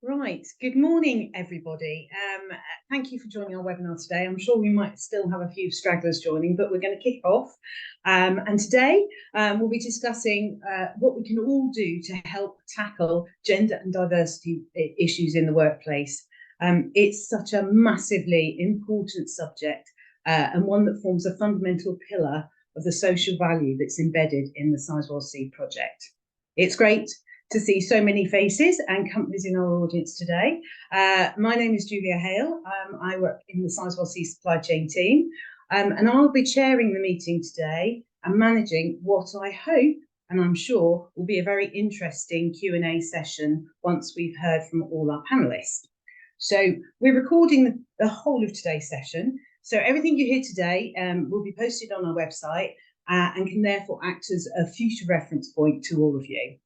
Right, good morning, everybody. Thank you for joining our webinar today. I'm sure we might still have a few stragglers joining, but we're going to kick off. And today we'll be discussing what we can all do to help tackle gender and diversity issues in the workplace. It's such a massively important subject and one that forms a fundamental pillar of the social value that's embedded in the Sizewell C project. It's great to see so many faces and companies in our audience today. My name is Julia Hale. I work in the Sizewell C Supply Chain team, and I'll be chairing the meeting today and managing what I hope, and I'm sure, will be a very interesting Q&A session once we've heard from all our panellists. So we're recording the whole of today's session, so everything you hear today will be posted on our website and can therefore act as a future reference point to all of you.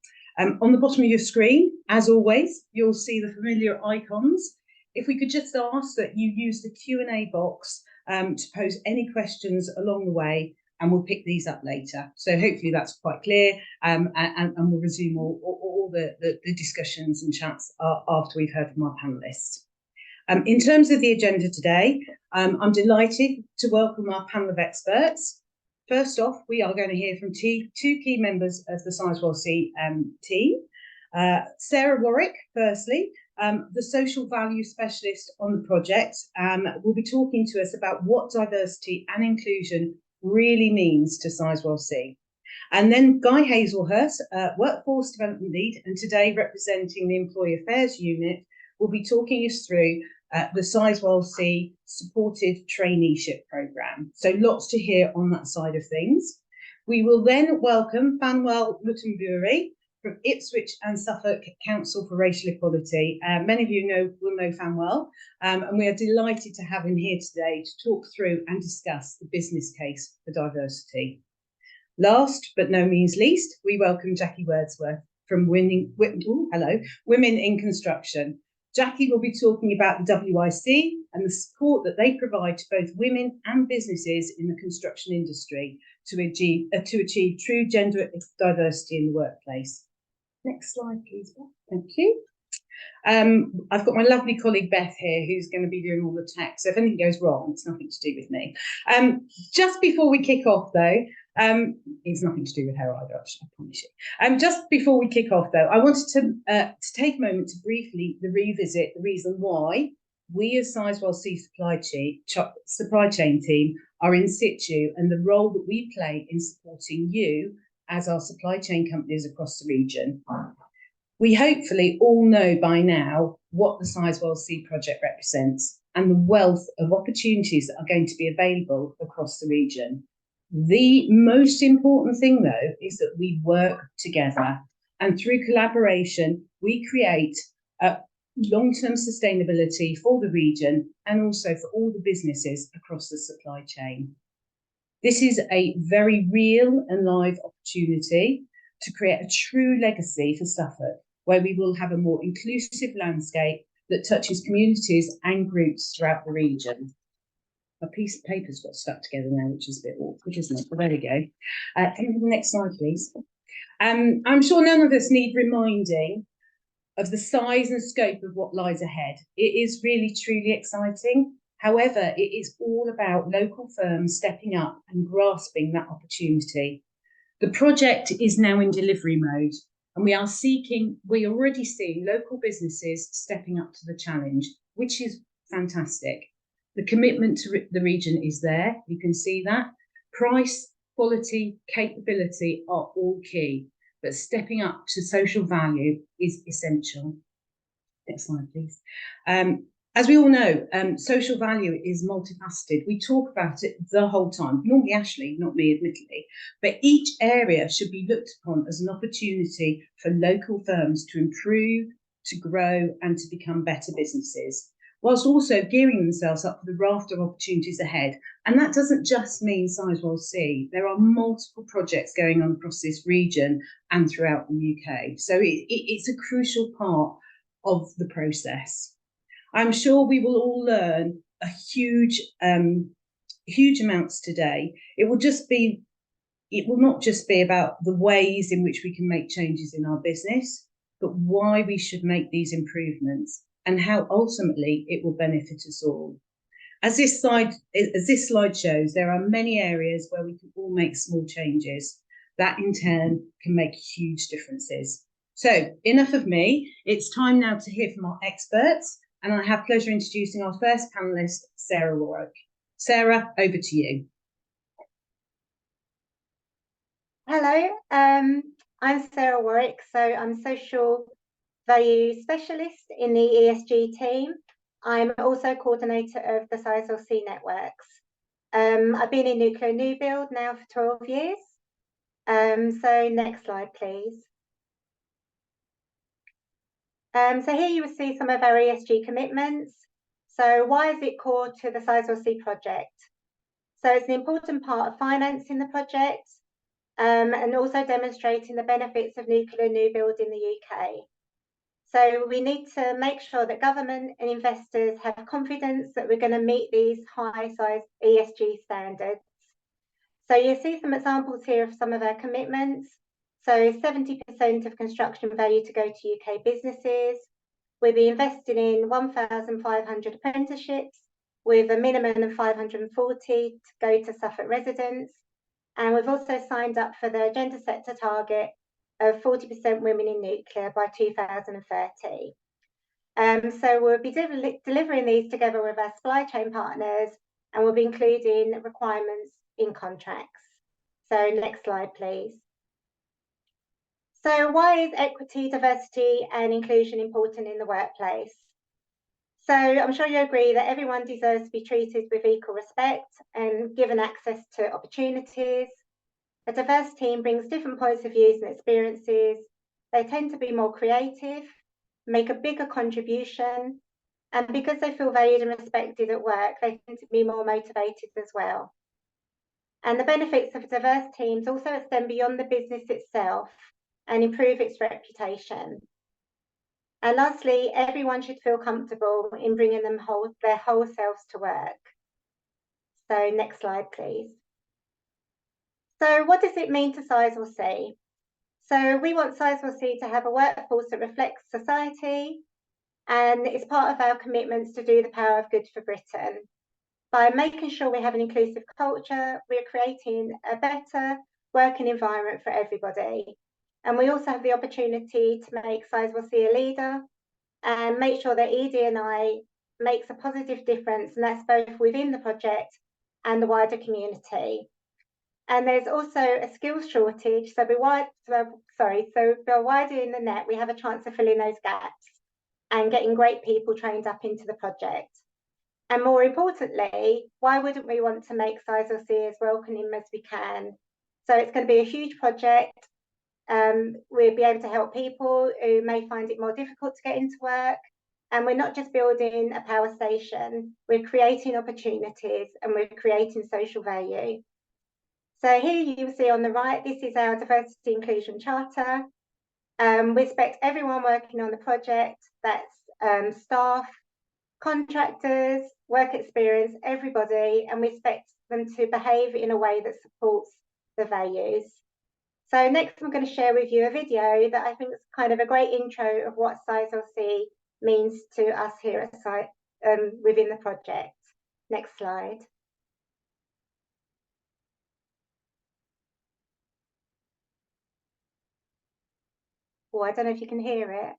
On the bottom of your screen, as always, you'll see the familiar icons. If we could just ask that you use the Q&A box to pose any questions along the way, and we'll pick these up later. So hopefully that's quite clear, and we'll resume all the discussions and chats after we've heard from our panellists. In terms of the agenda today, I'm delighted to welcome our panel of experts. First off, we are going to hear from two key members of the Sizewell C team. Sarah Warwick, firstly, the social value specialist on the project, will be talking to us about what diversity and inclusion really means to Sizewell C. And then Guy Hazelhurst, workforce development lead, and today representing the Employee Affairs Unit, will be talking us through the Sizewell C supported traineeship programme. So lots to hear on that side of things. We will then welcome Phanuel Mutumburi from Ipswich and Suffolk Council for Racial Equality. Many of you will know Phanuel, and we are delighted to have him here today to talk through and discuss the business case for diversity. Last but no means least, we welcome Jacqui Wordsworth from Women in Construction. Jacqui will be talking about the WIC and the support that they provide to both women and businesses in the construction industry to achieve true gender diversity in the workplace. Next slide, please, Beth. Thank you. I've got my lovely colleague Beth here, who's going to be doing all the tech. So if anything goes wrong, it's nothing to do with me. Just before we kick off, though, it's nothing to do with her either, I promise you. Just before we kick off, though, I wanted to take a moment to briefly revisit the reason why we as Sizewell C Supply Chain team are in situ and the role that we play in supporting you as our supply chain companies across the region. We hopefully all know by now what the Sizewell C project represents and the wealth of opportunities that are going to be available across the region. The most important thing, though, is that we work together, and through collaboration, we create long-term sustainability for the region and also for all the businesses across the supply chain. This is a very real and live opportunity to create a true legacy for Suffolk, where we will have a more inclusive landscape that touches communities and groups throughout the region. A piece of paper's got stuck together now, which is a bit awkward, isn't it? But there we go. Can you have the next slide, please? I'm sure none of us need reminding of the size and scope of what lies ahead. It is really, truly exciting. However, it is all about local firms stepping up and grasping that opportunity. The project is now in delivery mode, and we are already seeing local businesses stepping up to the challenge, which is fantastic. The commitment to the region is there. You can see that. Price, quality, capability are all key, but stepping up to social value is essential. Next slide, please. As we all know, social value is multifaceted. We talk about it the whole time. Normally, Ashley, not me, admittedly, but each area should be looked upon as an opportunity for local firms to improve, to grow, and to become better businesses, whilst also gearing themselves up for the raft of opportunities ahead. And that doesn't just mean Sizewell C. There are multiple projects going on across this region and throughout the UK. So it's a crucial part of the process. I'm sure we will all learn a huge amounts today. It will not just be about the ways in which we can make changes in our business, but why we should make these improvements and how ultimately it will benefit us all. As this slide shows, there are many areas where we can all make small changes that in turn can make huge differences. So enough of me. It's time now to hear from our experts, and I have pleasure introducing our first panelist, Sarah Warwick. Sarah, over to you. Hello, I'm Sarah Warwick, so I'm social value specialist in the ESG team. I'm also coordinator of the Sizewell C networks. I've been in nuclear new build now for 12 years. So next slide, please. So here you will see some of our ESG commitments. So why is it core to the Sizewell C project? So it's an important part of financing the project and also demonstrating the benefits of nuclear new build in the UK. So we need to make sure that government and investors have confidence that we're going to meet these high size ESG standards. So you see some examples here of some of our commitments. So 70% of construction value to go to UK businesses. We'll be investing in 1,500 apprenticeships with a minimum of 540 to go to Suffolk residents. And we've also signed up for the gender sector target of 40% women in nuclear by 2030. So we'll be delivering these together with our supply chain partners, and we'll be including requirements in contracts. So next slide, please. So why is equity, diversity and inclusion important in the workplace? So I'm sure you agree that everyone deserves to be treated with equal respect and given access to opportunities. A diverse team brings different points of views and experiences. They tend to be more creative, make a bigger contribution, and because they feel valued and respected at work, they tend to be more motivated as well. And the benefits of diverse teams also extend beyond the business itself and improve its reputation. And lastly, everyone should feel comfortable in bringing their whole selves to work. So next slide, please. So what does it mean to Sizewell C? So we want Sizewell C to have a workforce that reflects society, and it's part of our commitments to do the power of good for Britain. By making sure we have an inclusive culture, we're creating a better working environment for everybody. And we also have the opportunity to make Sizewell C a leader and make sure that ED&I makes a positive difference, and that's both within the project and the wider community. And there's also a skills shortage, so by widening the net, we have a chance of filling those gaps and getting great people trained up into the project. And more importantly, why wouldn't we want to make Sizewell C as welcoming as we can? So it's going to be a huge project. We'll be able to help people who may find it more difficult to get into work. And we're not just building a power station, we're creating opportunities and we're creating social value. So here you see on the right, this is our diversity inclusion charter. We expect everyone working on the project, that's staff, contractors, work experience, everybody, and we expect them to behave in a way that supports the values. So next I'm going to share with you a video that I think is kind of a great intro of what Sizewell C means to us here at within the project. Next slide. Oh, I don't know if you can hear it.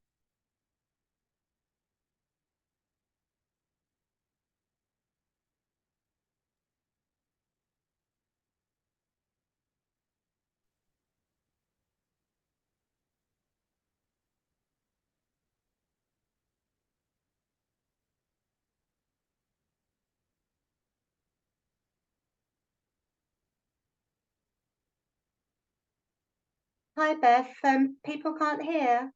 Hi, Beth. People can't hear.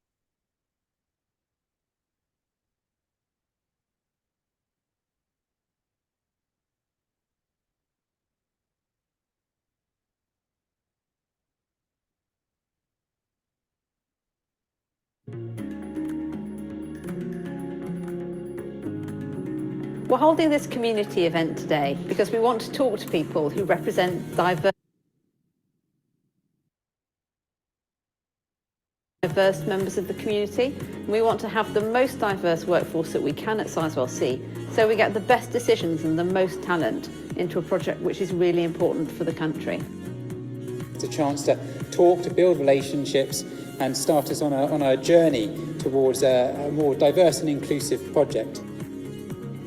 We're holding this community event today because we want to talk to people who represent diverse diverse members of the community. We want to have the most diverse workforce that we can at Sizewell C, so we get the best decisions and the most talent into a project which is really important for the country. It's a chance to talk, to build relationships and start us on a journey towards a more diverse and inclusive project.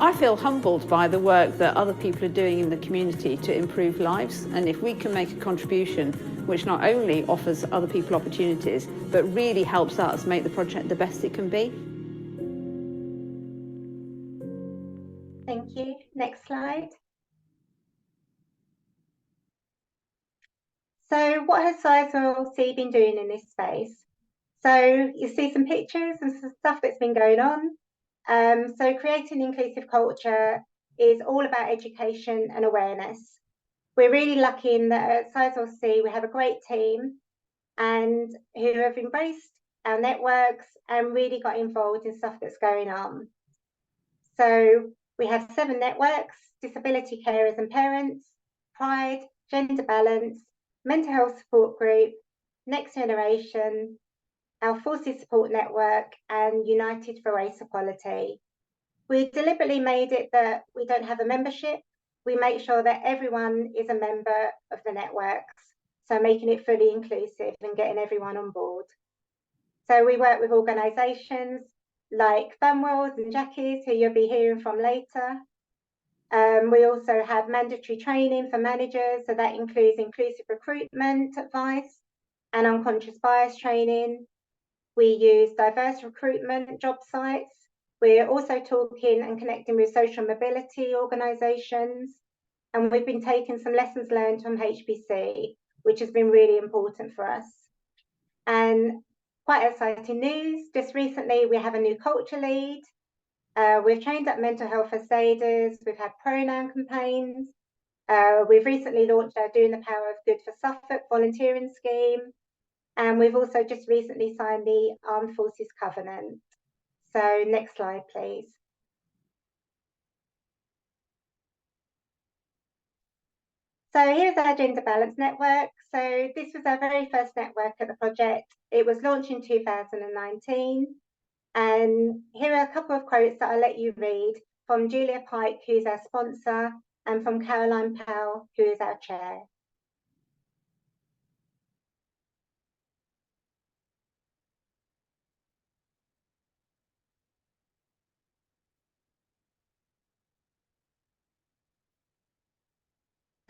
I feel humbled by the work that other people are doing in the community to improve lives, and if we can make a contribution which not only offers other people opportunities but really helps us make the project the best it can be. Thank you. Next slide. So what has Sizewell C been doing in this space? So you see some pictures and some stuff that's been going on. So creating inclusive culture is all about education and awareness. We're really lucky in that at Sizewell C we have a great team and who have embraced our networks and really got involved in stuff that's going on. So we have 7 networks: disability carers and parents, pride, gender balance, mental health support group, next generation, our forces support network, and United for Race Equality. We deliberately made it that we don't have a membership. We make sure that everyone is a member of the networks, so making it fully inclusive and getting everyone on board. So we work with organisations like Phanuel and Jacqui's, who you'll be hearing from later. We also have mandatory training for managers, so that includes inclusive recruitment advice and unconscious bias training. We use diverse recruitment job sites. We're also talking and connecting with social mobility organisations, and we've been taking some lessons learned from HBC, which has been really important for us. And quite exciting news, just recently we have a new culture lead. We've trained up mental health first aiders, we've had pronoun campaigns, we've recently launched our Doing the Power of Good for Suffolk volunteering scheme, and we've also just recently signed the Armed Forces Covenant. So next slide, please. So here's our Gender Balance Network. So this was our very first network at the project. It was launched in 2019. And here are a couple of quotes that I'll let you read from Julia Pike, who's our sponsor, and from Caroline Powell, who is our chair.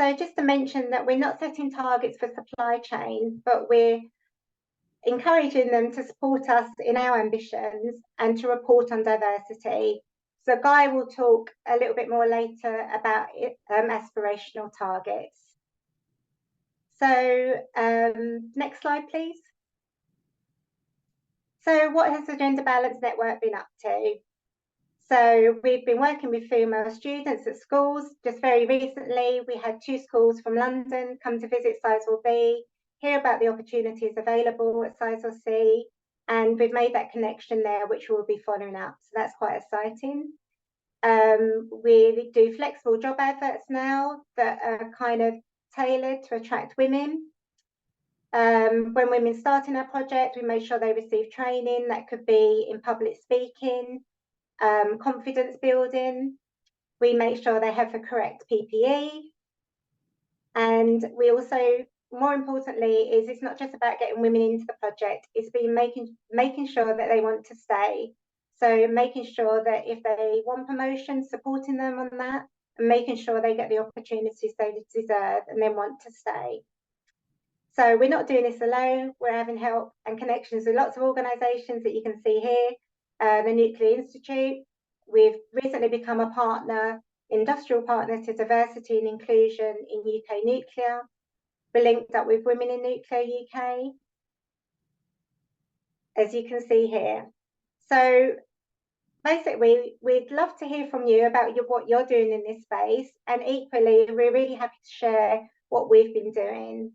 So just to mention that we're not setting targets for supply chain, but we're encouraging them to support us in our ambitions and to report on diversity. So Guy will talk a little bit more later about aspirational targets. So next slide, please. So what has the Gender Balance Network been up to? So we've been working with female students at schools. Just very recently, we had 2 schools from London come to visit Sizewell B, hear about the opportunities available at Sizewell C, and we've made that connection there, which we'll be following up. So that's quite exciting. We do flexible job adverts now that are kind of tailored to attract women. When women start in our project, we make sure they receive training that could be in public speaking, confidence building. We make sure they have the correct PPE, and we also, more importantly, is it's not just about getting women into the project, it's been making sure that they want to stay. So making sure that if they want promotion, supporting them on that, and making sure they get the opportunities they deserve and then want to stay. So we're not doing this alone, we're having help and connections with lots of organisations that you can see here. The Nuclear Institute, we've recently become a partner, industrial partner to diversity and inclusion in UK Nuclear. We're linked up with Women in Nuclear UK, as you can see here. So basically, we'd love to hear from you about what you're doing in this space, and equally, we're really happy to share what we've been doing.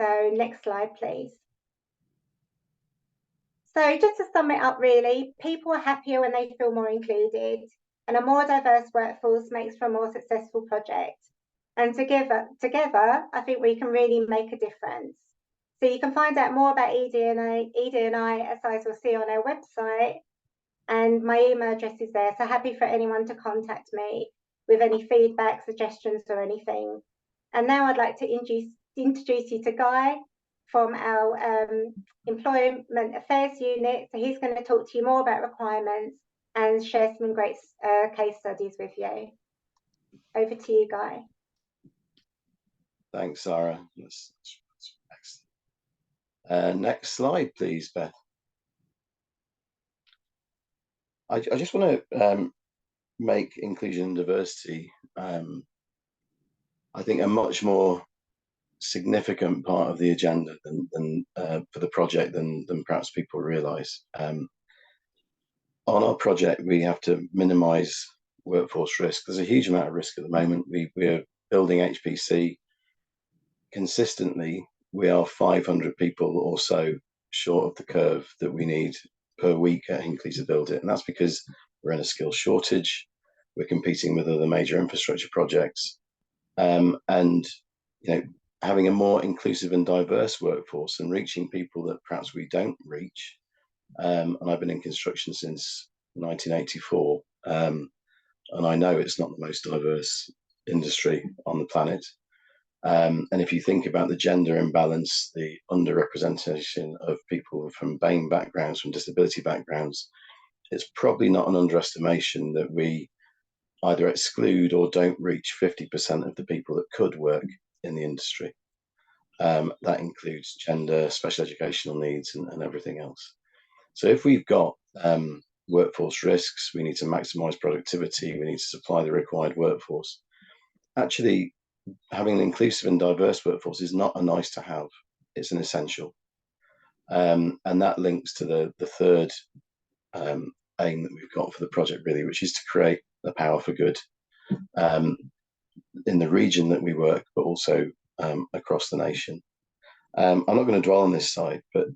So next slide, please. So just to sum it up, really, people are happier when they feel more included, and a more diverse workforce makes for a more successful project. And together, I think we can really make a difference. So you can find out more about ED and I at Sizewell C on our website, and my email address is there. So happy for anyone to contact me with any feedback, suggestions, or anything. And now I'd like to introduce you to Guy from our Employment Affairs Unit. So he's going to talk to you more about requirements and share some great case studies with you. Over to you, Guy. Thanks, Sarah. That's excellent. Next slide, please, Beth. I just want to make inclusion and diversity, I think, a much more significant part of the agenda than for the project than perhaps people realise. On our project, we have to minimise workforce risk. There's a huge amount of risk at the moment. We're building HPC consistently. We are 500 people or so short of the curve that we need per week at Hinckley to build it, and that's because we're in a skills shortage. We're competing with other major infrastructure projects, and having a more inclusive and diverse workforce and reaching people that perhaps we don't reach. And I've been in construction since 1984, and I know it's not the most diverse industry on the planet. And if you think about the gender imbalance, the underrepresentation of people from BAME backgrounds, from disability backgrounds, it's probably not an underestimation that we either exclude or don't reach 50% of the people that could work in the industry. That includes gender, special educational needs, and everything else. So if we've got workforce risks, we need to maximise productivity, we need to supply the required workforce. Actually, having an inclusive and diverse workforce is not a nice to have, it's an essential. And that links to the third aim that we've got for the project, really, which is to create a power for good in the region that we work, but also across the nation. I'm not going to dwell on this slide, but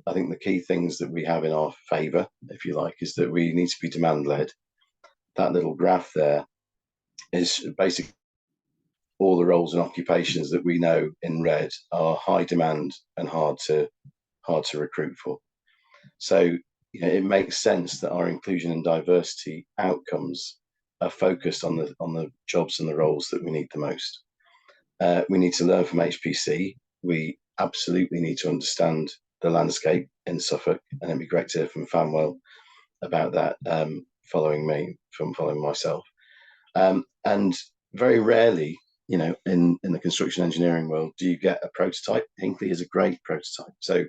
I think the key things that we have in our favour, if you like, is that we need to be demand-led. That little graph there is basically all the roles and occupations that we know in red are high demand and hard to recruit for. So it makes sense that our inclusion and diversity outcomes are focused on the jobs and the roles that we need the most. We need to learn from HPC. We absolutely need to understand the landscape in Suffolk, and it'd be great to hear from Phanuel about that, following myself. And very rarely, in the construction engineering world, do you get a prototype. Hinckley is a great prototype. So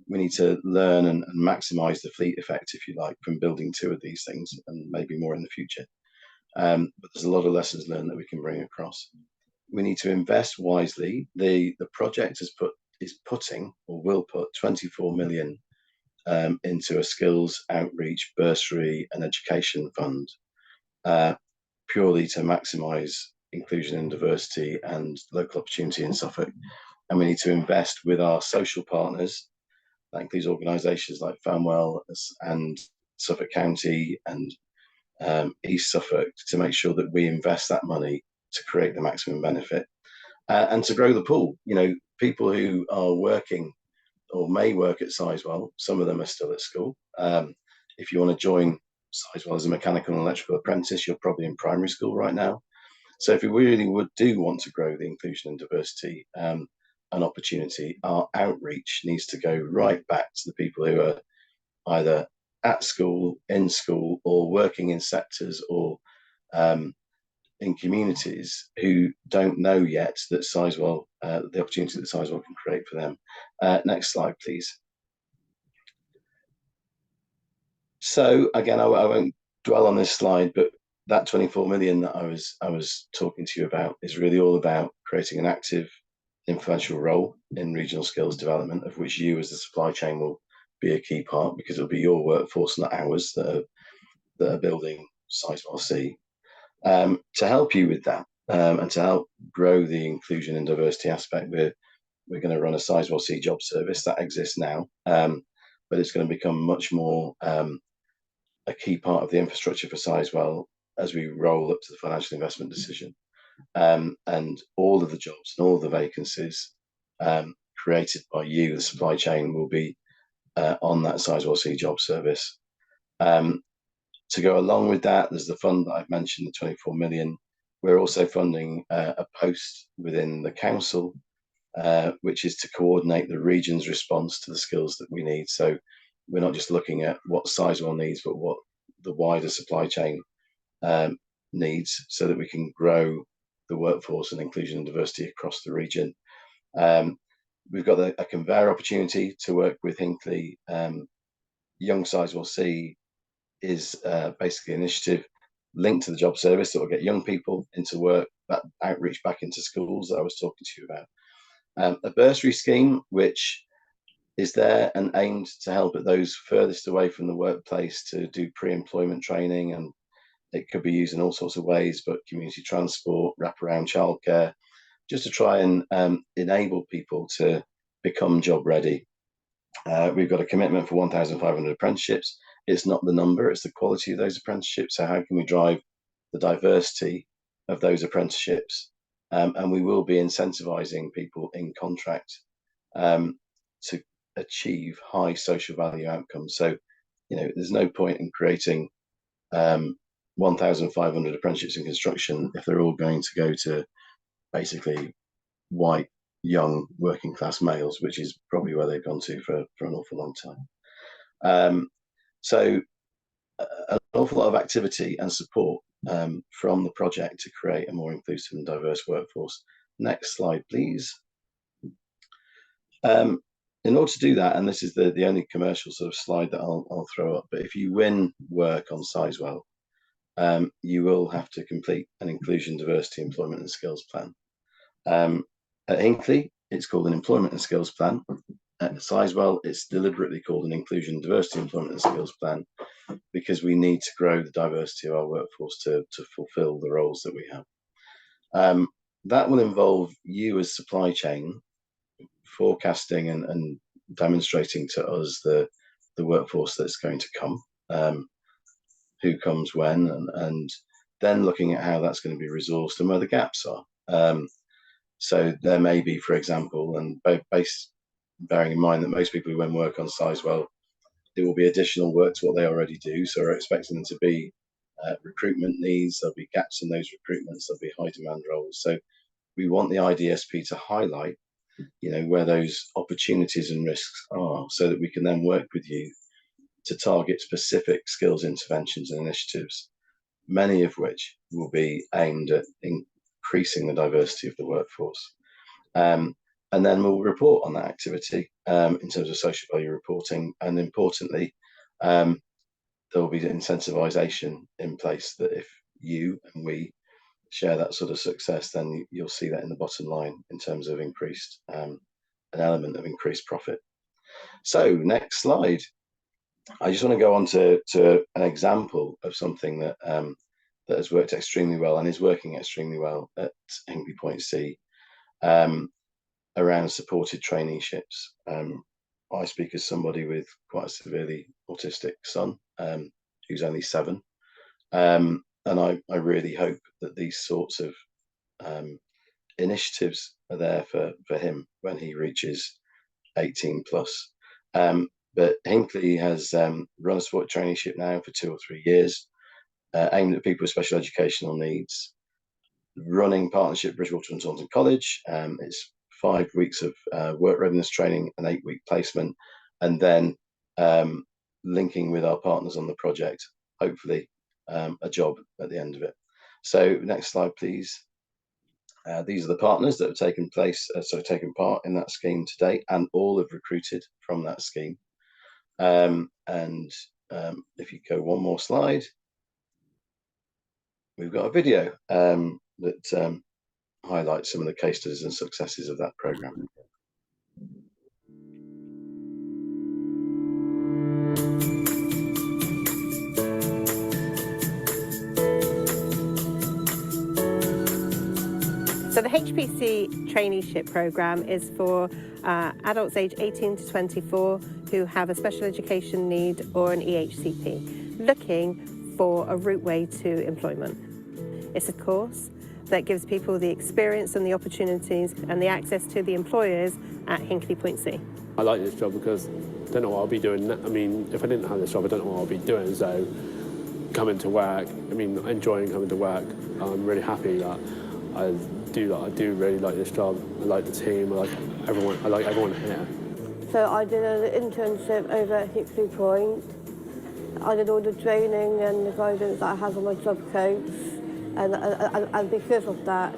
we need to learn and maximise the fleet effect, if you like, from building two of these things, and maybe more in the future. But there's a lot of lessons learned that we can bring across. We need to invest wisely. The project will put 24 million into a skills outreach, bursary and education fund, purely to maximise inclusion and diversity and local opportunity in Suffolk. And we need to invest with our social partners. That includes organisations like Phanuel and Suffolk County and East Suffolk, to make sure that we invest that money to create the maximum benefit and to grow the pool. People who are working or may work at Sizewell, some of them are still at school. If you want to join Sizewell as a mechanical and electrical apprentice, you're probably in primary school right now. So if we really do want to grow the inclusion and diversity and opportunity, our outreach needs to go right back to the people who are either at school, in school, or working in sectors or in communities who don't know yet that Sizewell, the opportunity that Sizewell can create for them. Next slide, please. So again, I won't dwell on this slide, but that 24 million that I was talking to you about is really all about creating an active, influential role in regional skills development, of which you as the supply chain will be a key part, because it'll be your workforce, not ours, that are building Sizewell C. To help you with that, and to help grow the inclusion and diversity aspect, we're going to run a Sizewell C job service that exists now, but it's going to become much more a key part of the infrastructure for Sizewell as we roll up to the financial investment decision. And all of the jobs and all of the vacancies created by you, the supply chain, will be on that Sizewell C job service. To go along with that, there's the fund that I've mentioned, the 24 million. We're also funding a post within the council, which is to coordinate the region's response to the skills that we need. So we're not just looking at what Sizewell needs, but what the wider supply chain needs, so that we can grow the workforce and inclusion and diversity across the region. We've got a conveyor opportunity to work with Hinckley. Young Sizewell C is basically an initiative linked to the job service that will get young people into work, that outreach back into schools that I was talking to you about. A bursary scheme which is there and aimed to help at those furthest away from the workplace to do pre-employment training, and it could be used in all sorts of ways, but community transport, wraparound childcare, just to try and enable people to become job ready. We've got a commitment for 1,500 apprenticeships. It's not the number, it's the quality of those apprenticeships. So how can we drive the diversity of those apprenticeships? And we will be incentivizing people in contract to achieve high social value outcomes. So, there's no point in creating 1,500 apprenticeships in construction if they're all going to go to basically white, young, working class males, which is probably where they've gone to for an awful long time. So an awful lot of activity and support from the project to create a more inclusive and diverse workforce. Next slide, please. In order to do that, and this is the only commercial sort of slide that I'll throw up, but if you win work on Sizewell, you will have to complete an inclusion, diversity, employment and skills plan. At Hinckley, it's called an employment and skills plan. At Sizewell, it's deliberately called an inclusion, diversity, employment and skills plan, because we need to grow the diversity of our workforce to fulfill the roles that we have. That will involve you as supply chain forecasting and demonstrating to us the workforce that's going to come, who comes when, and then looking at how that's going to be resourced and where the gaps are. So there may be, for example, and bearing in mind that most people who win work on Sizewell, there will be additional work to what they already do. So we're expecting them to be recruitment needs, there'll be gaps in those recruitments, there'll be high demand roles. So we want the IDSP to highlight, where those opportunities and risks are, so that we can then work with you to target specific skills interventions and initiatives, many of which will be aimed at increasing the diversity of the workforce. And then we'll report on that activity in terms of social value reporting. And importantly, there will be incentivization in place that if you and we share that sort of success, then you'll see that in the bottom line in terms of increased, an element of increased profit. So next slide. I just want to go on to an example of something that that has worked extremely well and is working extremely well at Hinkley Point C, around supported traineeships. I speak as somebody with quite a severely autistic son, who's only 7, and I really hope that these sorts of initiatives are there for him when he reaches 18 plus. But Hinckley has run a support traineeship now for 2 or 3 years, aimed at people with special educational needs, running partnership Bridgewater and Taunton College. It's 5 weeks of work readiness training, an 8-week placement, and then linking with our partners on the project, hopefully a job at the end of it. So next slide, please. These are the partners that have taken part in that scheme to date, and all have recruited from that scheme. If you go one more slide, we've got a video that highlights some of the case studies and successes of that programme. So the HPC traineeship programme is for adults aged 18 to 24 who have a special education need or an EHCP, looking for a route way to employment. It's a course that gives people the experience and the opportunities and the access to the employers at Hinkley-Point-C. I like this job because I don't know what I'll be doing. I mean, if I didn't have this job, I don't know what I'll be doing. So coming to work, I mean, enjoying coming to work, I'm really happy that I do really like this job. I like the team, I like everyone here. So I did an internship over at Hinkley Point. I did all the training and the guidance that I had on my job coach, and because of that,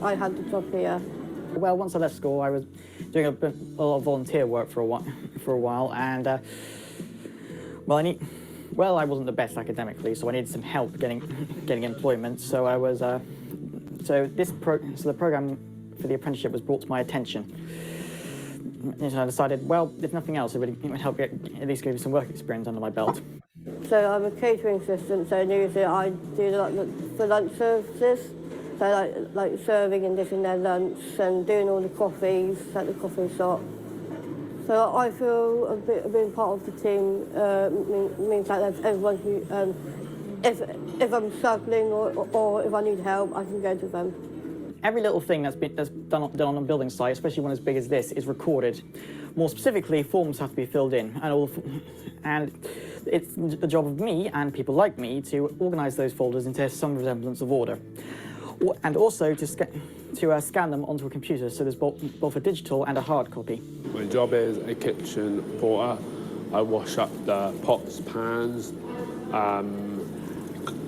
I had the job here. Well, once I left school, I was doing a lot of volunteer work for a while, and I wasn't the best academically, so I needed some help getting employment. So the program for the apprenticeship was brought to my attention. And I decided, well, if nothing else, it would help at least give me some work experience under my belt. So I'm a catering assistant, so usually I do the lunch services, so like serving and dishing their lunch and doing all the coffees at the coffee shop. So I feel being part of the team means that there's everyone who, if I'm struggling or if I need help, I can go to them. Every little thing that's done on a building site, especially one as big as this, is recorded. More specifically, forms have to be filled in, and it's the job of me and people like me to organise those folders into some resemblance of order, and also to scan them onto a computer, so there's both a digital and a hard copy. My job is a kitchen porter. I wash up the pots, pans,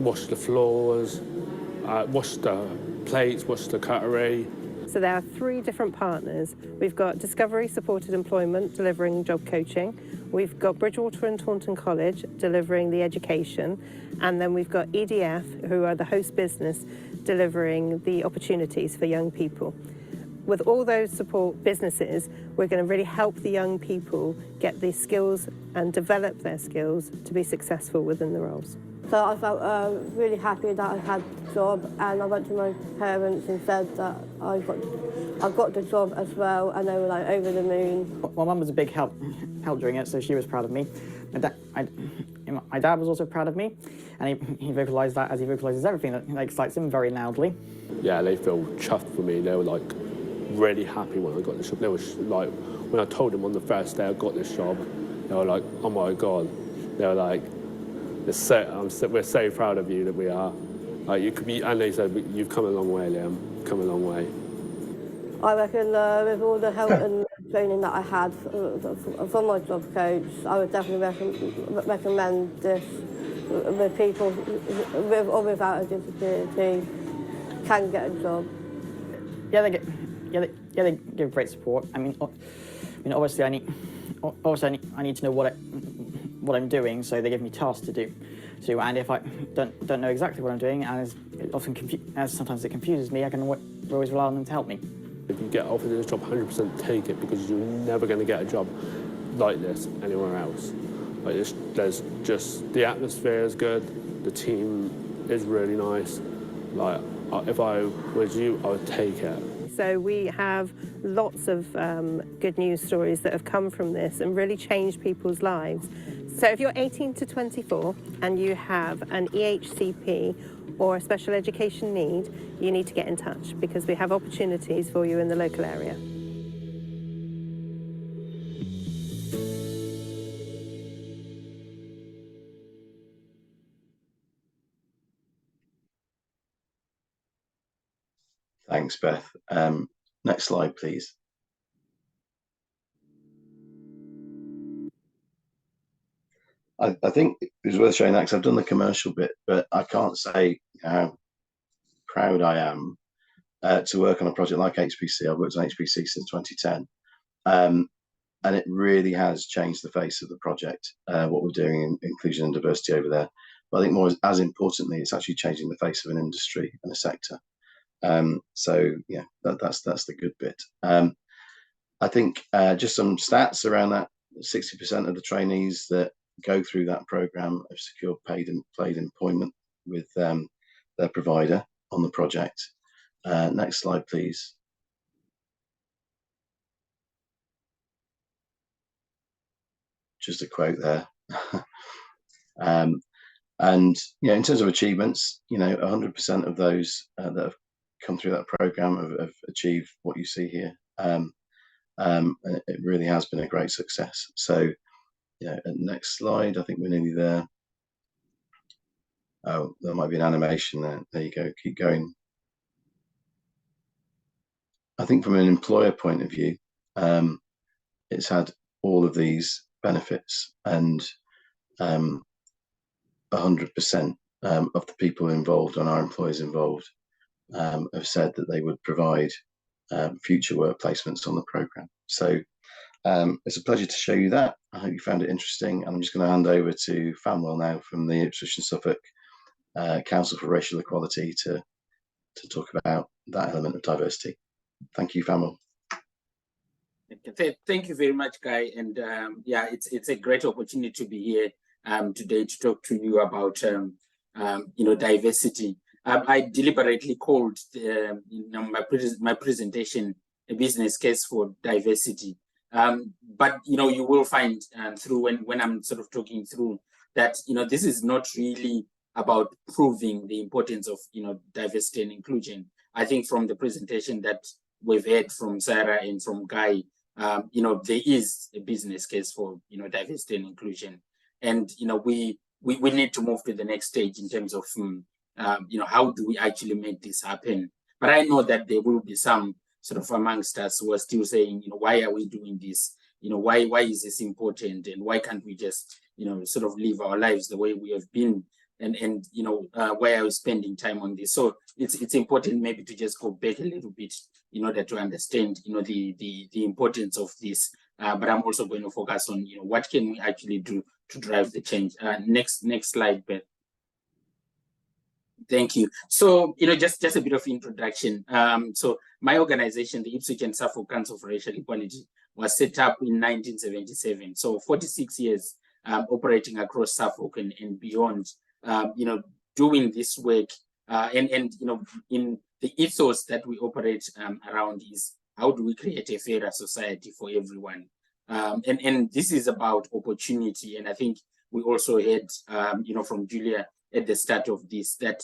wash the floors, wash the plates, wash the cutlery. So there are 3 different partners. We've got Discovery Supported Employment delivering job coaching. We've got Bridgewater and Taunton College delivering the education. And then we've got EDF, who are the host business, delivering the opportunities for young people. With all those support businesses, we're going to really help the young people get the skills and develop their skills to be successful within the roles. So I felt really happy that I had the job, and I went to my parents and said that I got the job as well, and they were like over the moon. My mum was a big help during it, so she was proud of me. My dad was also proud of me, and he vocalised that as he vocalises everything that excites him very loudly. Yeah, they feel chuffed for me. They were like really happy when I got this job. They were like, when I told them on the first day I got this job, they were like, oh my God. They were like, we're so proud of you that we are. Like you could be, and they said, you've come a long way, Liam. Come a long way. I reckon with all the help and training that I had from my job coach, I would definitely recommend this with people with or without a disability can get a job. Yeah, they give great support. I mean, obviously I need to know what I'm doing, so they give me tasks to do. And if I don't know exactly what I'm doing, and as sometimes it confuses me, I can always rely on them to help me. If you get offered this job, 100% take it, because you're never going to get a job like this anywhere else. Like there's just, the atmosphere is good, the team is really nice. Like if I was you, I would take it. So we have lots of good news stories that have come from this and really changed people's lives. So if you're 18 to 24 and you have an EHCP or a special education need, you need to get in touch, because we have opportunities for you in the local area. Thanks, Beth. Next slide, please. I think it was worth showing that because I've done the commercial bit, but I can't say how proud I am to work on a project like HPC. I've worked on HPC since 2010, and it really has changed the face of the project, what we're doing in inclusion and diversity over there. But I think more as importantly, it's actually changing the face of an industry and a sector. So yeah, that's the good bit. I think just some stats around that: 60% of the trainees that go through that program have secured paid employment with their provider on the project. Next slide, please. Just a quote there. And in terms of achievements, 100% of those that have come through that program have achieved what you see here. It really has been a great success. So, yeah, next slide. I think we're nearly there. Oh, there might be an animation there. There you go. Keep going. I think from an employer point of view, it's had all of these benefits, and 100% of the people involved and our employees involved have said that they would provide future work placements on the programme. So it's a pleasure to show you that. I hope you found it interesting, and I'm just going to hand over to Phanuel now from the Ipswich and Suffolk Council for Racial Equality to talk about that element of diversity. Thank you, Phanuel. Thank you very much, Guy. And yeah, it's a great opportunity to be here today to talk to you about diversity. I deliberately called my presentation a business case for diversity. But you will find through when I'm sort of talking through that this is not really about proving the importance of diversity and inclusion. I think from the presentation that we've heard from Sarah and from Guy, there is a business case for diversity and inclusion, and we need to move to the next stage in terms of how do we actually make this happen. But I know that there will be some sort of amongst us who are still saying, why are we doing this? Why is this important, and why can't we just sort of live our lives the way we have been, and why are we spending time on this? So it's important maybe to just go back a little bit in order to understand the importance of this. But I'm also going to focus on what can we actually do to drive the change. Next slide, Beth. Thank you. So just a bit of introduction. So my organization, the Ipswich and Suffolk Council for Racial Equality, was set up in 1977. So 46 years operating across Suffolk and beyond. Doing this work, and in the ethos that we operate around is how do we create a fairer society for everyone, and this is about opportunity. And I think we also heard from Julia at the start of this that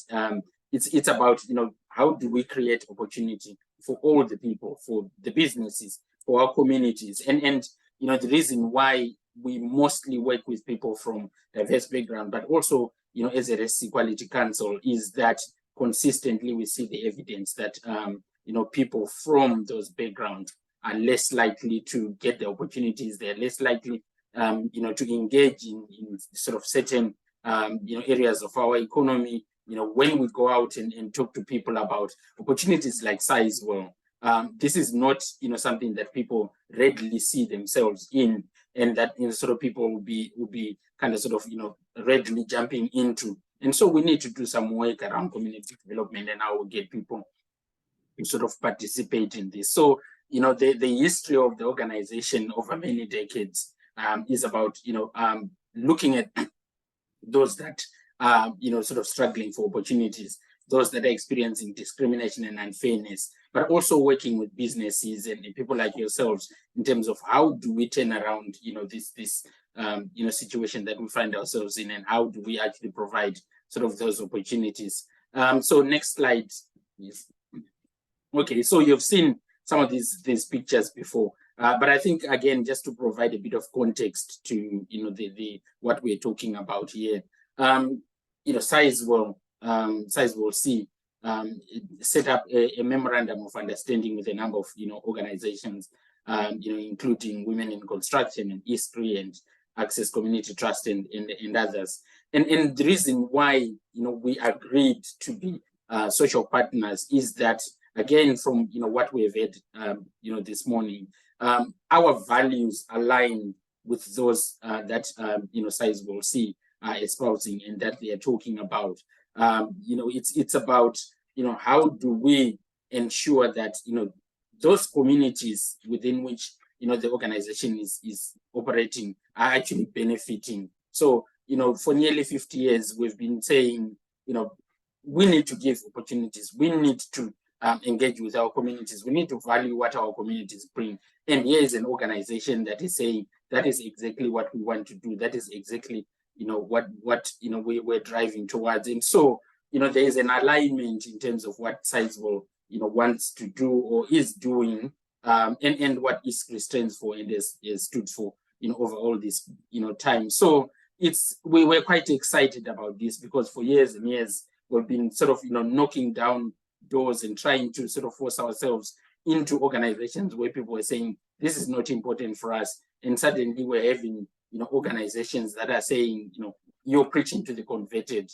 it's about how do we create opportunity for all the people, for the businesses, for our communities, and the reason why we mostly work with people from diverse background, but also as a Race Equality Council, is that consistently we see the evidence that people from those backgrounds are less likely to get the opportunities. They're less likely to engage in sort of certain areas of our economy. When we go out and talk to people about opportunities like Sizewell, this is not something that people readily see themselves in, and that sort of people will be kind of sort of readily jumping into. And so we need to do some work around community development and how we get people to sort of participate in this. So the history of the organization over many decades is about looking at those that are sort of struggling for opportunities, those that are experiencing discrimination and unfairness, but also working with businesses and people like yourselves in terms of how do we turn around this situation that we find ourselves in, and how do we actually provide sort of those opportunities. So next slide, please. Okay, so you've seen some of these pictures before, but I think again, just to provide a bit of context to the what we're talking about here, Sizewell C set up a memorandum of understanding with a number of organizations, including Women in Construction and ISCRE and Access Community Trust and others. And the reason why we agreed to be social partners is that, again, from what we have heard this morning, our values align with those that Sizewell C are espousing and that they are talking about. It's about how do we ensure that those communities within which the organization is operating are actually benefiting. So for nearly 50 years we've been saying we need to give opportunities, we need to engage with our communities, we need to value what our communities bring. And here is an organization that is saying that is exactly what we want to do, that is exactly what we're driving towards. And so there is an alignment in terms of what Sizewell wants to do or is doing, and what ISCRE stands for and has stood for, over all this, time. So we were quite excited about this, because for years and years we've been sort of, knocking down doors and trying to sort of force ourselves into organizations where people were saying, this is not important for us. And suddenly we're having, organizations that are saying, you're preaching to the converted,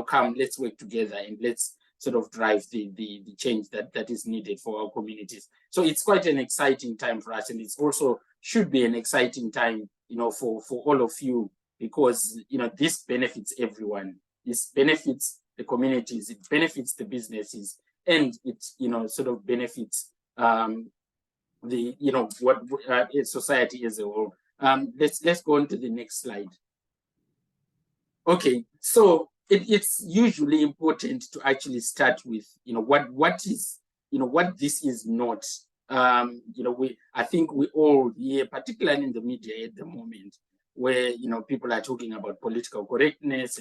come, let's work together and let's sort of drive the change that is needed for our communities. So it's quite an exciting time for us, and it's also should be an exciting time, for all of you, because, this benefits everyone. This benefits the communities, it benefits the businesses, and it, sort of benefits what society as a whole. Let's go on to the next slide. Okay, so it's usually important to actually start with, what is, what this is not. I think we all here, particularly in the media at the moment, where, people are talking about political correctness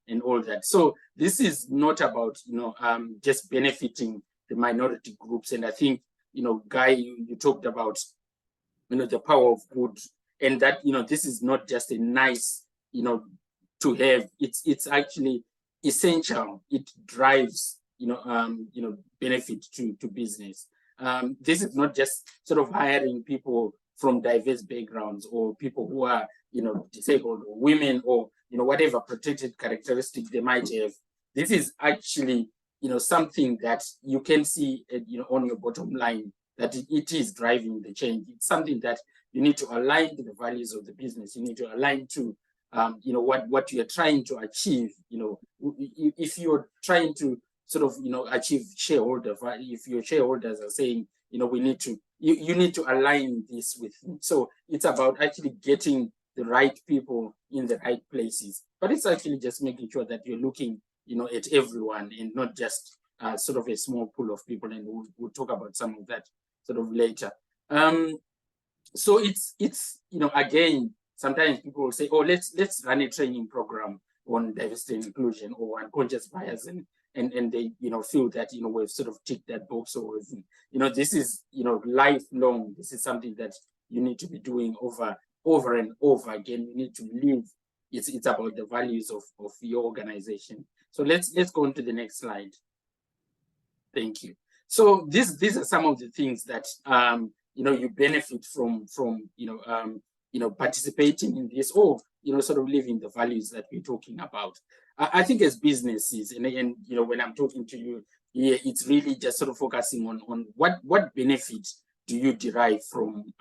and all that. So this is not about, just benefiting the minority groups. And I think, Guy, you talked about, the power of good, and that, this is not just a nice, to have. It's actually essential. It drives, benefit to business. This is not just sort of hiring people from diverse backgrounds, or people who are, disabled, or women, or, whatever protected characteristic they might have. This is actually, something that you can see, on your bottom line, that it is driving the change. It's something that you need to align to the values of the business. You need to align to, what you're trying to achieve. If you're trying to sort of, achieve shareholder value, if your shareholders are saying, we need to, you need to align this with. So it's about actually getting the right people in the right places. But it's actually just making sure that you're looking, at everyone, and not just sort of a small pool of people. And we'll talk about some of that sort of later. So it's again, sometimes people will say, oh, let's run a training program on diversity and inclusion, or unconscious bias, and they feel that we've sort of ticked that box, or this is lifelong. This is something that you need to be doing over and over again. You need to live. It's about the values of your organization. So let's go on to the next slide. Thank you. So these are some of the things that you benefit from participating in this, or sort of living the values that we're talking about. I think as businesses, and when I'm talking to you here, it's really just sort of focusing on what benefit do you derive from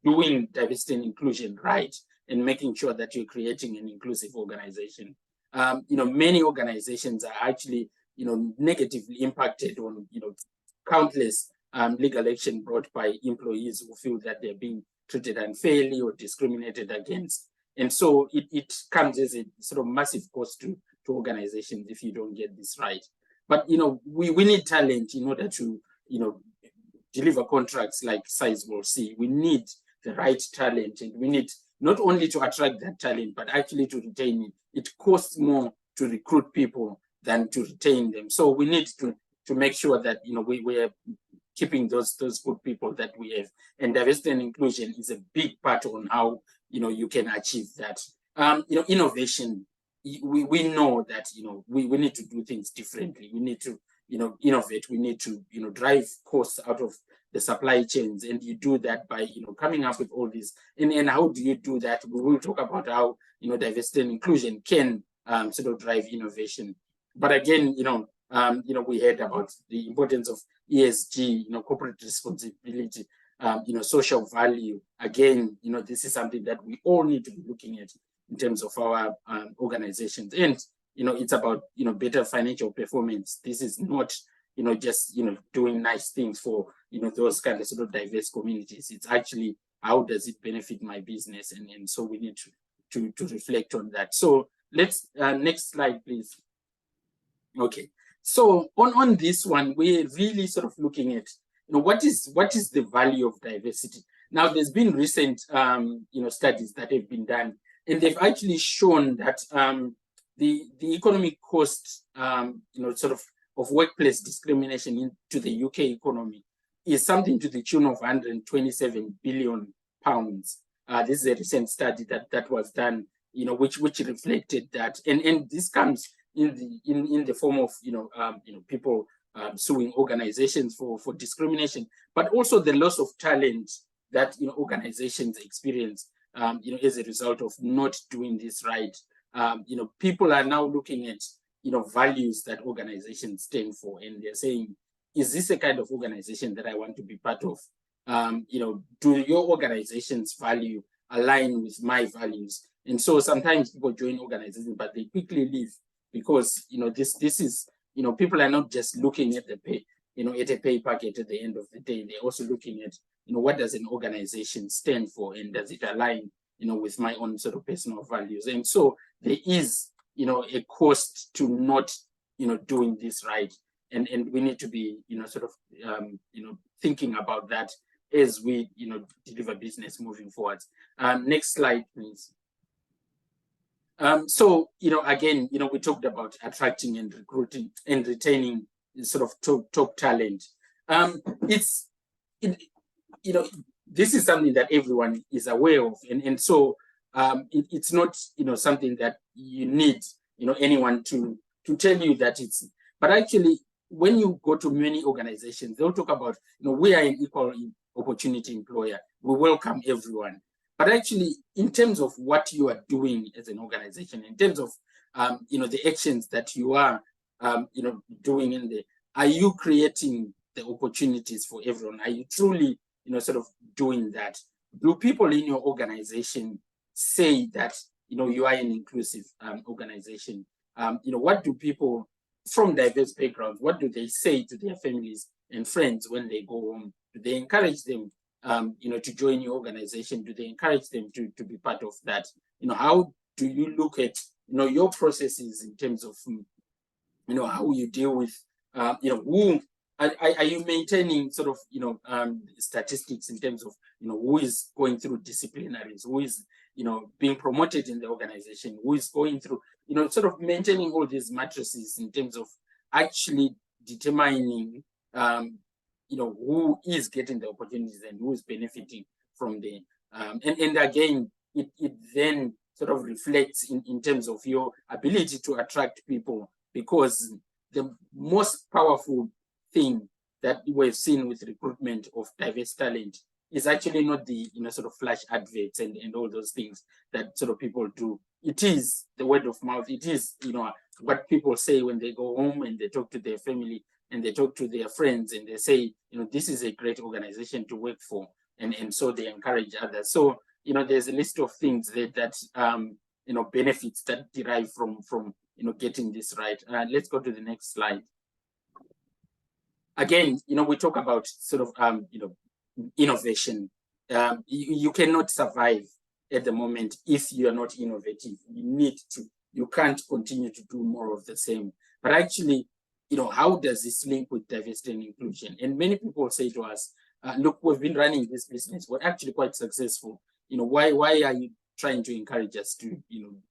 doing diversity and inclusion right, and making sure that you're creating an inclusive organization. Many organizations are actually negatively impacted on countless legal action brought by employees who feel that they're being treated unfairly or discriminated against. And so it comes as a sort of massive cost to organizations if you don't get this right. But we need talent in order to deliver contracts like Sizewell C. We need the right talent, and we need not only to attract that talent, but actually to retain it. It costs more to recruit people than to retain them. So we need to make sure that we're keeping those good people that we have. And diversity and inclusion is a big part on how you can achieve that. Innovation. We know that we need to do things differently. We need to innovate. We need to drive costs out of the supply chains, and you do that by coming up with all this. And how do you do that? We will talk about how diversity and inclusion can sort of drive innovation. But again, we heard about the importance of ESG, corporate responsibility, social value. Again, this is something that we all need to be looking at in terms of our organizations. And it's about better financial performance. This is not just doing nice things for those kind of sort of diverse communities. It's actually, how does it benefit my business? And so we need to reflect on that. So let's next slide, please. Okay, so on this one, we're really sort of looking at what is the value of diversity. Now, there's been recent studies that have been done, and they've actually shown that the economic cost sort of of workplace discrimination into the UK economy is something to the tune of 127 billion pounds. This is a recent study that was done, which reflected that, and this comes in the form of people suing organizations for discrimination, but also the loss of talent that organizations experience as a result of not doing this right. People are now looking at values that organizations stand for, and they're saying, is this a kind of organization that I want to be part of? Do your organization's value align with my values? And so sometimes people join organizations, but they quickly leave because this is people are not just looking at the pay, at a pay packet at the end of the day. They're also looking at what does an organization stand for, and does it align with my own sort of personal values? And so there is a cost to not doing this right, and we need to be thinking about that as we deliver business moving forward. Next slide, please. So again, we talked about attracting and recruiting and retaining sort of top talent. This is something that everyone is aware of, and so it's not something that you need anyone to tell you that it's. But actually, when you go to many organizations, they'll talk about we are an equal opportunity employer. We welcome everyone. But actually, in terms of what you are doing as an organization, in terms of the actions that you are doing in there, are you creating the opportunities for everyone? Are you truly sort of doing that? Do people in your organization say that you are an inclusive organization? What do people from diverse backgrounds, what do they say to their families and friends when they go home? Do they encourage them to join your organization? Do they encourage them to be part of that? How do you look at your processes in terms of how you deal with who are you maintaining sort of statistics in terms of who is going through disciplinaries, who is being promoted in the organization, who is going through sort of maintaining all these matrices in terms of actually determining who is getting the opportunities and who is benefiting from them. And again, it then sort of reflects in terms of your ability to attract people, because the most powerful thing that we've seen with recruitment of diverse talent is actually not the sort of flash adverts and all those things that sort of people do. It is the word of mouth. It is what people say when they go home and they talk to their family and they talk to their friends and they say, this is a great organization to work for, and so they encourage others. So there's a list of things that benefits that derive from getting this right. Let's go to the next slide. Again, we talk about sort of innovation. You cannot survive at the moment if you are not innovative. You can't continue to do more of the same. But actually, how does this link with diversity and inclusion? And many people say to us, look, we've been running this business. We're actually quite successful. Why are you trying to encourage us to,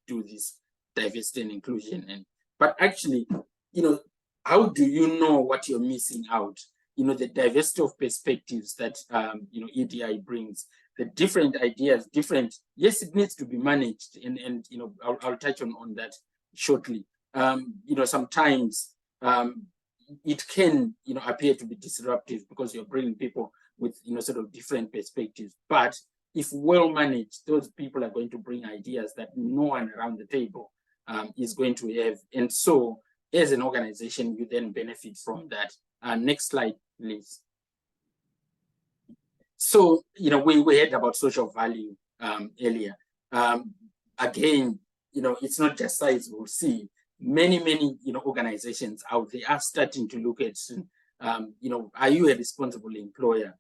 do this diversity and inclusion? But actually, how do you know what you're missing out? The diversity of perspectives that, EDI brings, the different ideas, yes, it needs to be managed. And I'll touch on that shortly. Sometimes it can, appear to be disruptive because you're bringing people with, sort of different perspectives. But if well managed, those people are going to bring ideas that no one around the table is going to have. And so as an organization, you then benefit from that. Next slide, please. So, we heard about social value earlier. Again, it's not just Sizewell C. Many, organizations out there are starting to look at, are you a responsible employer?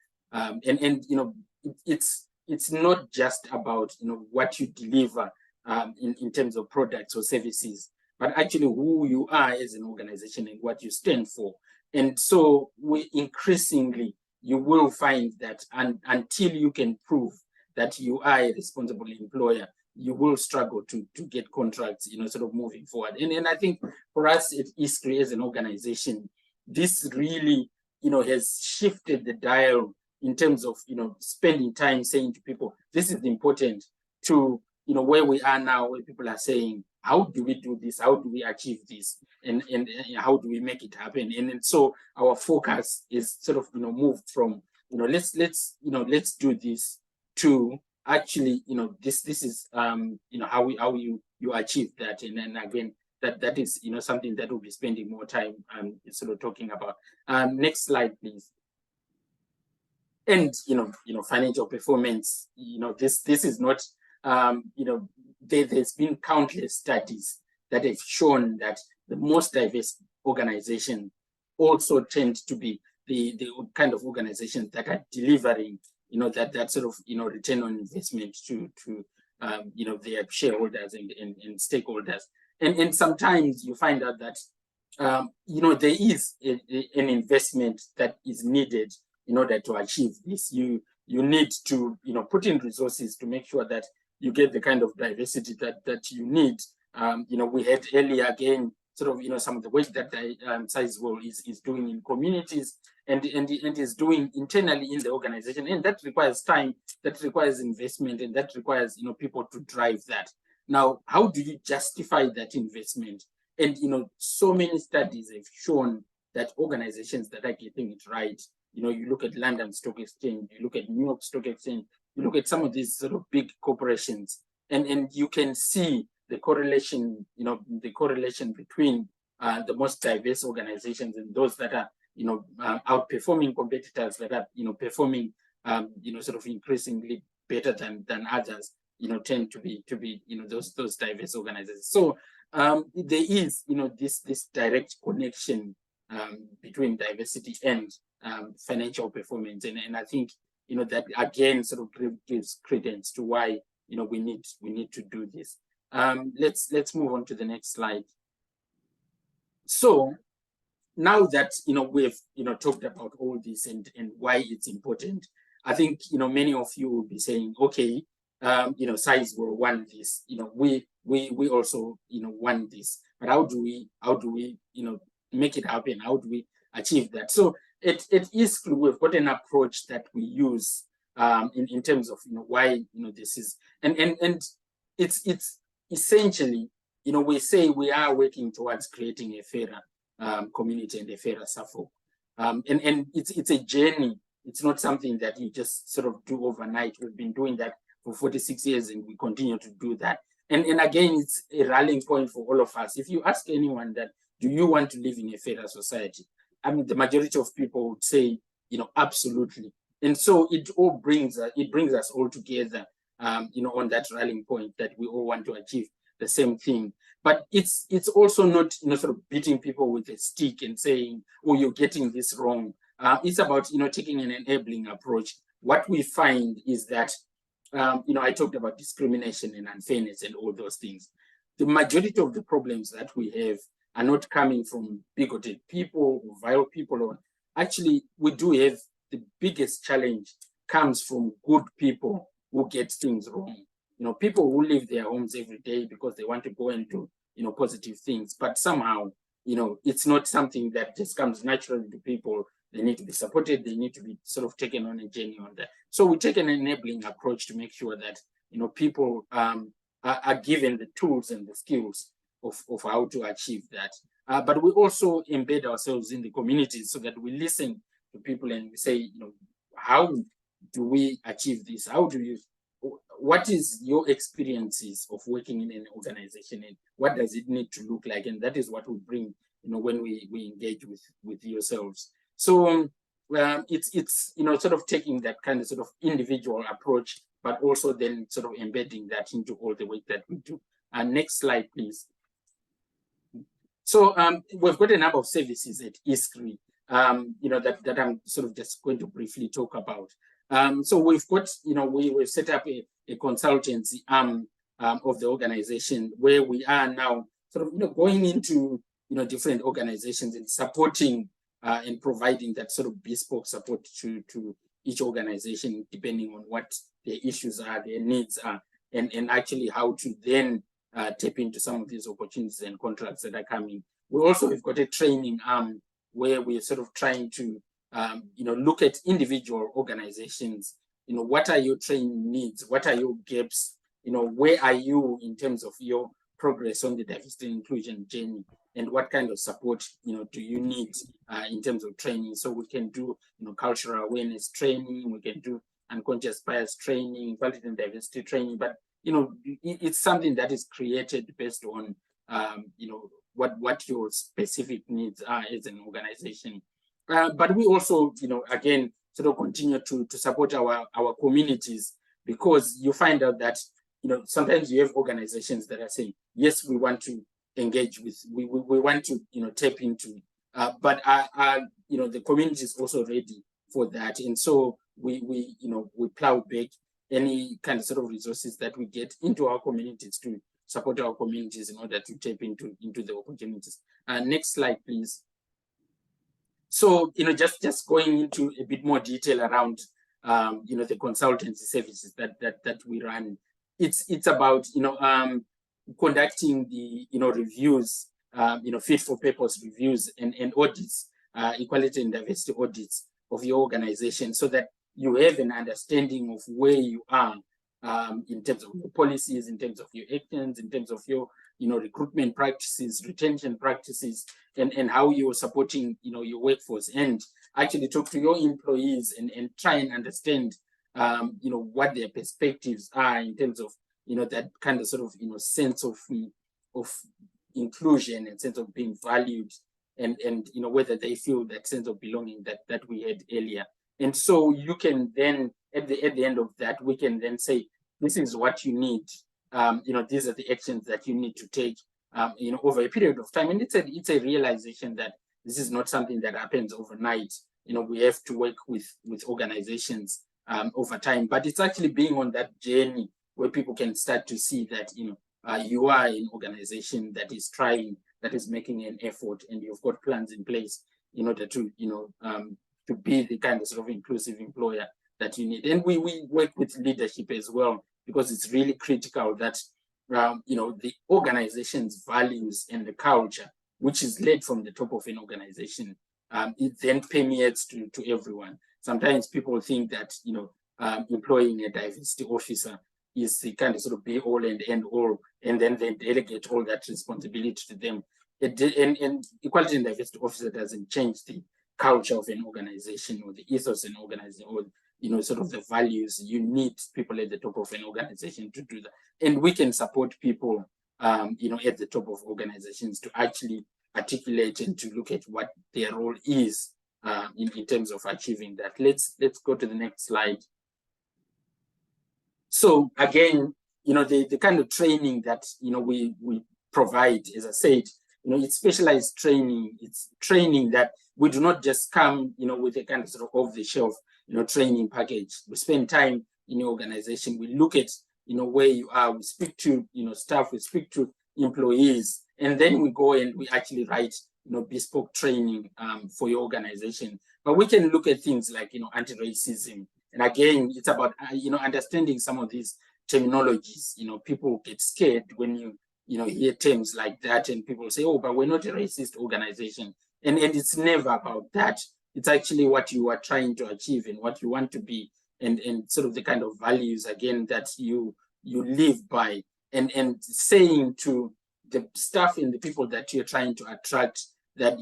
It's not just about, what you deliver in terms of products or services, but actually who you are as an organization and what you stand for. And so increasingly, you will find that until you can prove that you are a responsible employer, you will struggle to get contracts, sort of moving forward. And I think for us at ISCRE as an organization, this really, has shifted the dial in terms of, spending time saying to people, this is important, to, where we are now, where people are saying, how do we do this? How do we achieve this? And how do we make it happen? And so our focus is sort of, moved from, let's do this, to actually, this is, how you achieve that. And then again, that is, something that we'll be spending more time sort of talking about. Next slide, please. And, financial performance, this is not, there's been countless studies that have shown that the most diverse organizations also tend to be the kind of organizations that are delivering, that sort of, return on investment to their shareholders and stakeholders. And sometimes you find out that, there is an investment that is needed in order to achieve this. You need to, put in resources to make sure that you get the kind of diversity that you need. We had earlier again, sort of, some of the work that Sizewell is doing in communities and is doing internally in the organization. And that requires time, that requires investment, and that requires, people to drive that. Now, how do you justify that investment? And, so many studies have shown that organizations that are getting it right, you look at London Stock Exchange, you look at New York Stock Exchange, you look at some of these sort of big corporations, and you can see the correlation, between the most diverse organizations and those that are, outperforming competitors, that are, performing, sort of increasingly better than others, tend to be, those diverse organizations. So there is, this direct connection between diversity and financial performance, and I think, that again sort of gives credence to why, we need to do this. Let's move on to the next slide. So now that, we've, talked about all this and why it's important, I think, many of you will be saying, okay, Sizewell won this, we also, won this, but how do we, make it happen? How do we achieve that? So at ISCRE, we've got an approach that we use in terms of, why, this is, and it's essentially, we say we are working towards creating a fairer community and a fairer Suffolk. And it's a journey. It's not something that you just sort of do overnight. We've been doing that for 46 years and we continue to do that. And again, it's a rallying point for all of us. If you ask anyone that, do you want to live in a fairer society? I mean, the majority of people would say, absolutely. And so it brings us all together, on that rallying point that we all want to achieve the same thing. But it's also not, sort of beating people with a stick and saying, oh, you're getting this wrong. It's about, taking an enabling approach. What we find is that, I talked about discrimination and unfairness and all those things. The majority of the problems that we have are not coming from bigoted people or vile people. Or actually, we do have the biggest challenge comes from good people who get things wrong. People who leave their homes every day because they want to go and do, positive things. But somehow, it's not something that just comes naturally to people. They need to be supported. They need to be sort of taken on a journey on that. So we take an enabling approach to make sure that, people are given the tools and the skills of how to achieve that. But we also embed ourselves in the communities so that we listen to people and we say, how do we achieve this? What is your experiences of working in an organization and what does it need to look like? And that is what we bring, when we engage with yourselves. So it's sort of taking that kind of sort of individual approach, but also then sort of embedding that into all the work that we do. Next slide, please. So we've got a number of services at ISCRE, that I'm sort of just going to briefly talk about. So we've got, we've set up a consultancy arm of the organization where we are now sort of, going into, different organizations and supporting and providing that sort of bespoke support to each organization, depending on what their issues are, their needs are. and actually how to then tap into some of these opportunities and contracts that are coming. We also have got a training arm where we're sort of trying to look at individual organizations. What are your training needs? What are your gaps? Where are you in terms of your progress on the diversity and inclusion journey? And what kind of support, do you need in terms of training? So we can do, cultural awareness training. We can do unconscious bias training, equality and diversity training. But it's something that is created based on, what your specific needs are as an organization. But we also, again, sort of continue to support our communities, because you find out that, sometimes you have organizations that are saying, yes, we want to engage with, we want to, tap into, but the community is also ready for that. And so we plow back any kind of sort of resources that we get into our communities to support our communities in order to tap into the opportunities. Next slide, please. So, just going into a bit more detail around, the consultancy services that we run. It's about, conducting the, reviews, fit for purpose reviews and audits, equality and diversity audits of your organization, so that you have an understanding of where you are in terms of your policies, in terms of your actions, in terms of your, recruitment practices, retention practices, and how you're supporting, your workforce, and actually talk to your employees and try and understand, what their perspectives are in terms of, that kind of sort of, sense of inclusion and sense of being valued, and whether they feel that sense of belonging that we had earlier. And so you can then, at the end of that, we can then say, this is what you need. These are the actions that you need to take, over a period of time. And it's a realization that this is not something that happens overnight. We have to work with organizations over time, but it's actually being on that journey where people can start to see that, you are an organization that is trying, that is making an effort, and you've got plans in place in order to, to be the kind of sort of inclusive employer that you need. And we work with leadership as well, because it's really critical that, the organization's values and the culture, which is led from the top of an organization, it then permeates to everyone. Sometimes people think that, employing a diversity officer is the kind of sort of be all and end all, and then they delegate all that responsibility to them. And equality and diversity officer doesn't change the culture of an organization or the ethos of an organization, or sort of the values. You need people at the top of an organization to do that, and we can support people, at the top of organizations to actually articulate and to look at what their role is in terms of achieving that. Let's go to the next slide. So again, the kind of training that we provide, as I said, it's specialized training. It's training that we do not just come, with a kind of sort of off-the-shelf, training package. We spend time in your organization. We look at, where you are. We speak to, staff. We speak to employees, and then we go and we actually write, bespoke training for your organization. But we can look at things like, anti-racism. And again, it's about, understanding some of these terminologies. People get scared when you hear terms like that, and people say, oh, but we're not a racist organization. And it's never about that. It's actually what you are trying to achieve and what you want to be, and sort of the kind of values, again, that you live by, and saying to the staff and the people that you're trying to attract that,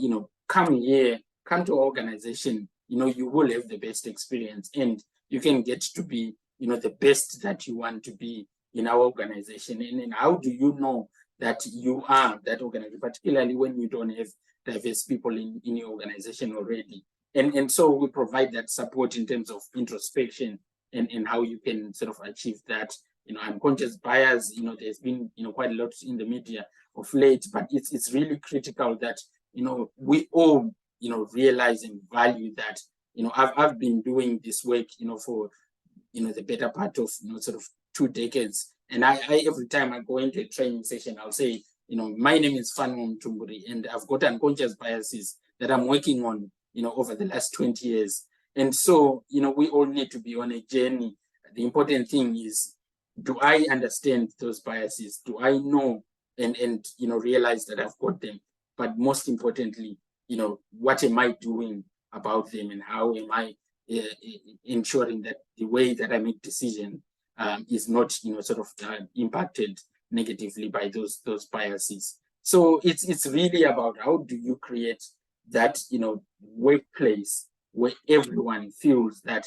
come here, come to our organization, you will have the best experience, and you can get to be, the best that you want to be in our organization. And how do you know that you are that organization, particularly when you don't have diverse people in your organization already? And so we provide that support in terms of introspection and how you can sort of achieve that. Unconscious bias, there's been, quite a lot in the media of late, but it's really critical that, we all, realize and value that. I've been doing this work, for, the better part of, sort of 2 decades. And I every time I go into a training session, I'll say, my name is Phanuel Mutumburi, and I've got unconscious biases that I'm working on, over the last 20 years. And so, we all need to be on a journey. The important thing is, do I understand those biases? Do I know and realize that I've got them? But most importantly, what am I doing about them, and how am I ensuring that the way that I make decisions is not, impacted negatively by those biases. So it's really about how do you create that, workplace where everyone feels that,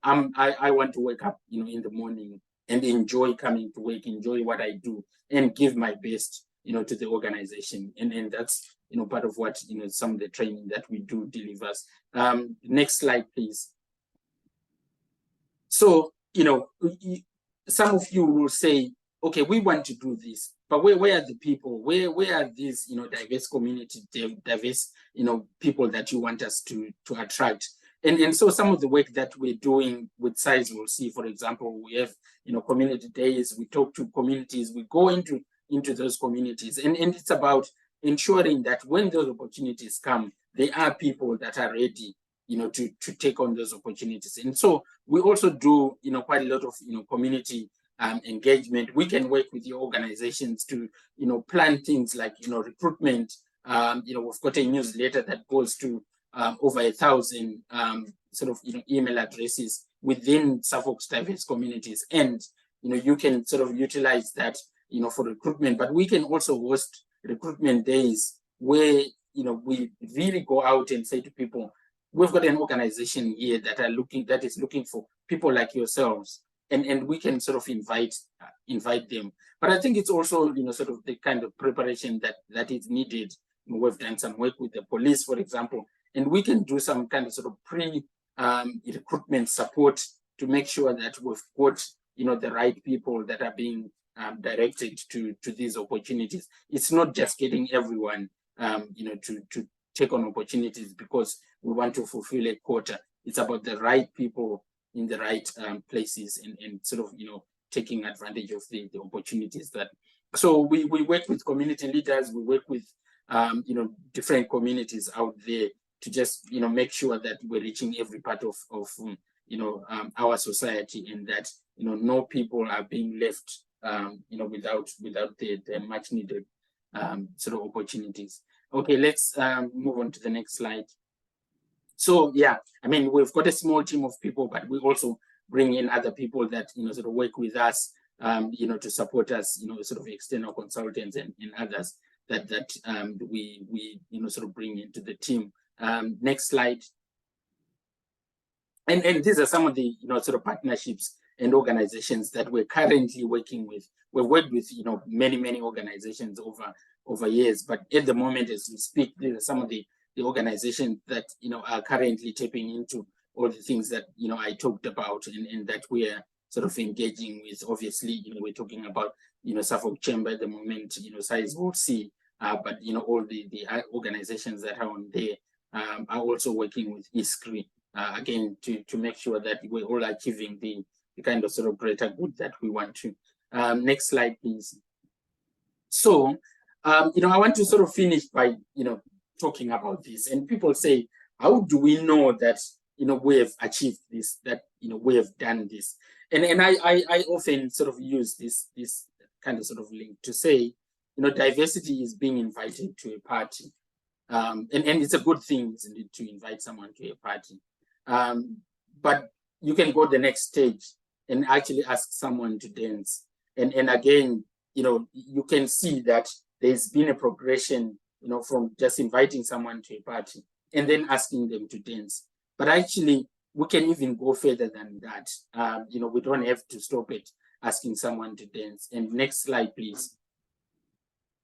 I want to wake up, in the morning and enjoy coming to work, enjoy what I do, and give my best, to the organization. And that's, part of what, some of the training that we do delivers. Next slide, please. So, some of you will say, okay, we want to do this, but where are the people? Where are these, diverse community, diverse, people that you want us to attract? And so some of the work that we're doing with Sizewell C, for example, we have, community days, we talk to communities, we go into those communities, and it's about ensuring that when those opportunities come, there are people that are ready, to take on those opportunities. And so we also do, quite a lot of, community engagement. We can work with your organizations to, plan things like, recruitment. We've got a newsletter that goes to over 1,000 email addresses within Suffolk's diverse communities. And, you can sort of utilize that, for recruitment, but we can also host recruitment days where, we really go out and say to people, we've got an organization here that is looking for people like yourselves, and we can sort of invite them. But I think it's also, sort of the kind of preparation that is needed. We've done some work with the police, for example, and we can do some kind of sort of pre-recruitment support to make sure that we've got, the right people that are being directed to these opportunities. It's not just getting everyone, to take on opportunities because we want to fulfill a quota. It's about the right people in the right places and sort of, taking advantage of the opportunities that. So we work with community leaders, we work with, different communities out there to just, make sure that we're reaching every part of our society, and that, no people are being left, without the much needed sort of opportunities. Okay, let's move on to the next slide. So yeah, I mean, we've got a small team of people, but we also bring in other people that, sort of work with us, to support us, sort of external consultants and others that we sort of bring into the team. Next slide. And these are some of the, sort of partnerships and organizations that we're currently working with. We've worked with, many organizations over years, but at the moment, as we speak, these are some of the organizations that, are currently tapping into all the things that, I talked about and that we are sort of engaging with. Obviously, we're talking about, Suffolk Chamber at the moment, Sizewell C, but, all the organizations that are on there are also working with ISCRE, again, to make sure that we're all achieving the kind of sort of greater good that we want to. Next slide, please. So, I want to sort of finish by, talking about this. And people say, how do we know that, we have achieved this, that, we have done this? And I often sort of use this kind of sort of link to say, diversity is being invited to a party. And it's a good thing, isn't it, to invite someone to a party. But you can go the next stage and actually ask someone to dance. And again, you can see that there's been a progression, from just inviting someone to a party and then asking them to dance. But actually, we can even go further than that. We don't have to stop it asking someone to dance. And next slide, please.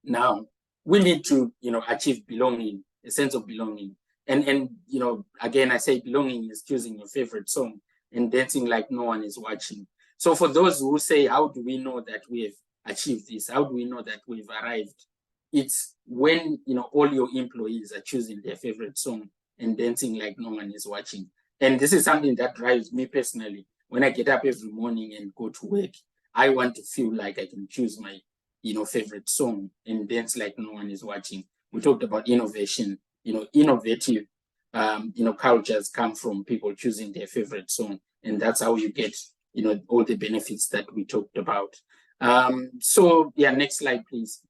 Now, we need to, achieve belonging, a sense of belonging. And again, I say belonging is choosing your favorite song and dancing like no one is watching. So for those who say, how do we know that we have achieved this? How do we know that we've arrived? It's when, all your employees are choosing their favorite song and dancing like no one is watching. And this is something that drives me personally. When I get up every morning and go to work, I want to feel like I can choose my, favorite song and dance like no one is watching. We talked about innovation, innovative, cultures come from people choosing their favorite song. And that's how you get, all the benefits that we talked about. So yeah, next slide, please.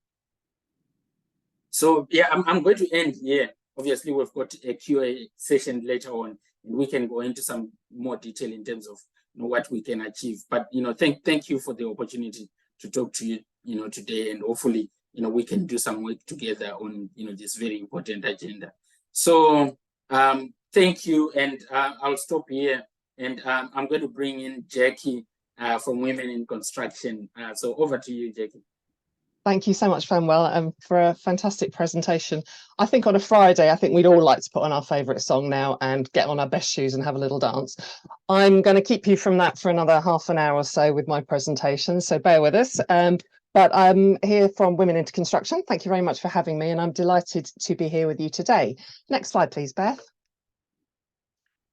So yeah, I'm going to end here. Obviously, we've got a Q&A session later on, and we can go into some more detail in terms of what we can achieve. But thank you for the opportunity to talk to you, today, and hopefully, we can do some work together on this very important agenda. So thank you, and I'll stop here, and I'm going to bring in Jacqui from Women in Construction. So over to you, Jacqui. Thank you so much, Phanuel, for a fantastic presentation. I think on a Friday, I think we'd all like to put on our favourite song now and get on our best shoes and have a little dance. I'm going to keep you from that for another half an hour or so with my presentation, so bear with us. But I'm here from Women into Construction. Thank you very much for having me, and I'm delighted to be here with you today. Next slide, please, Beth.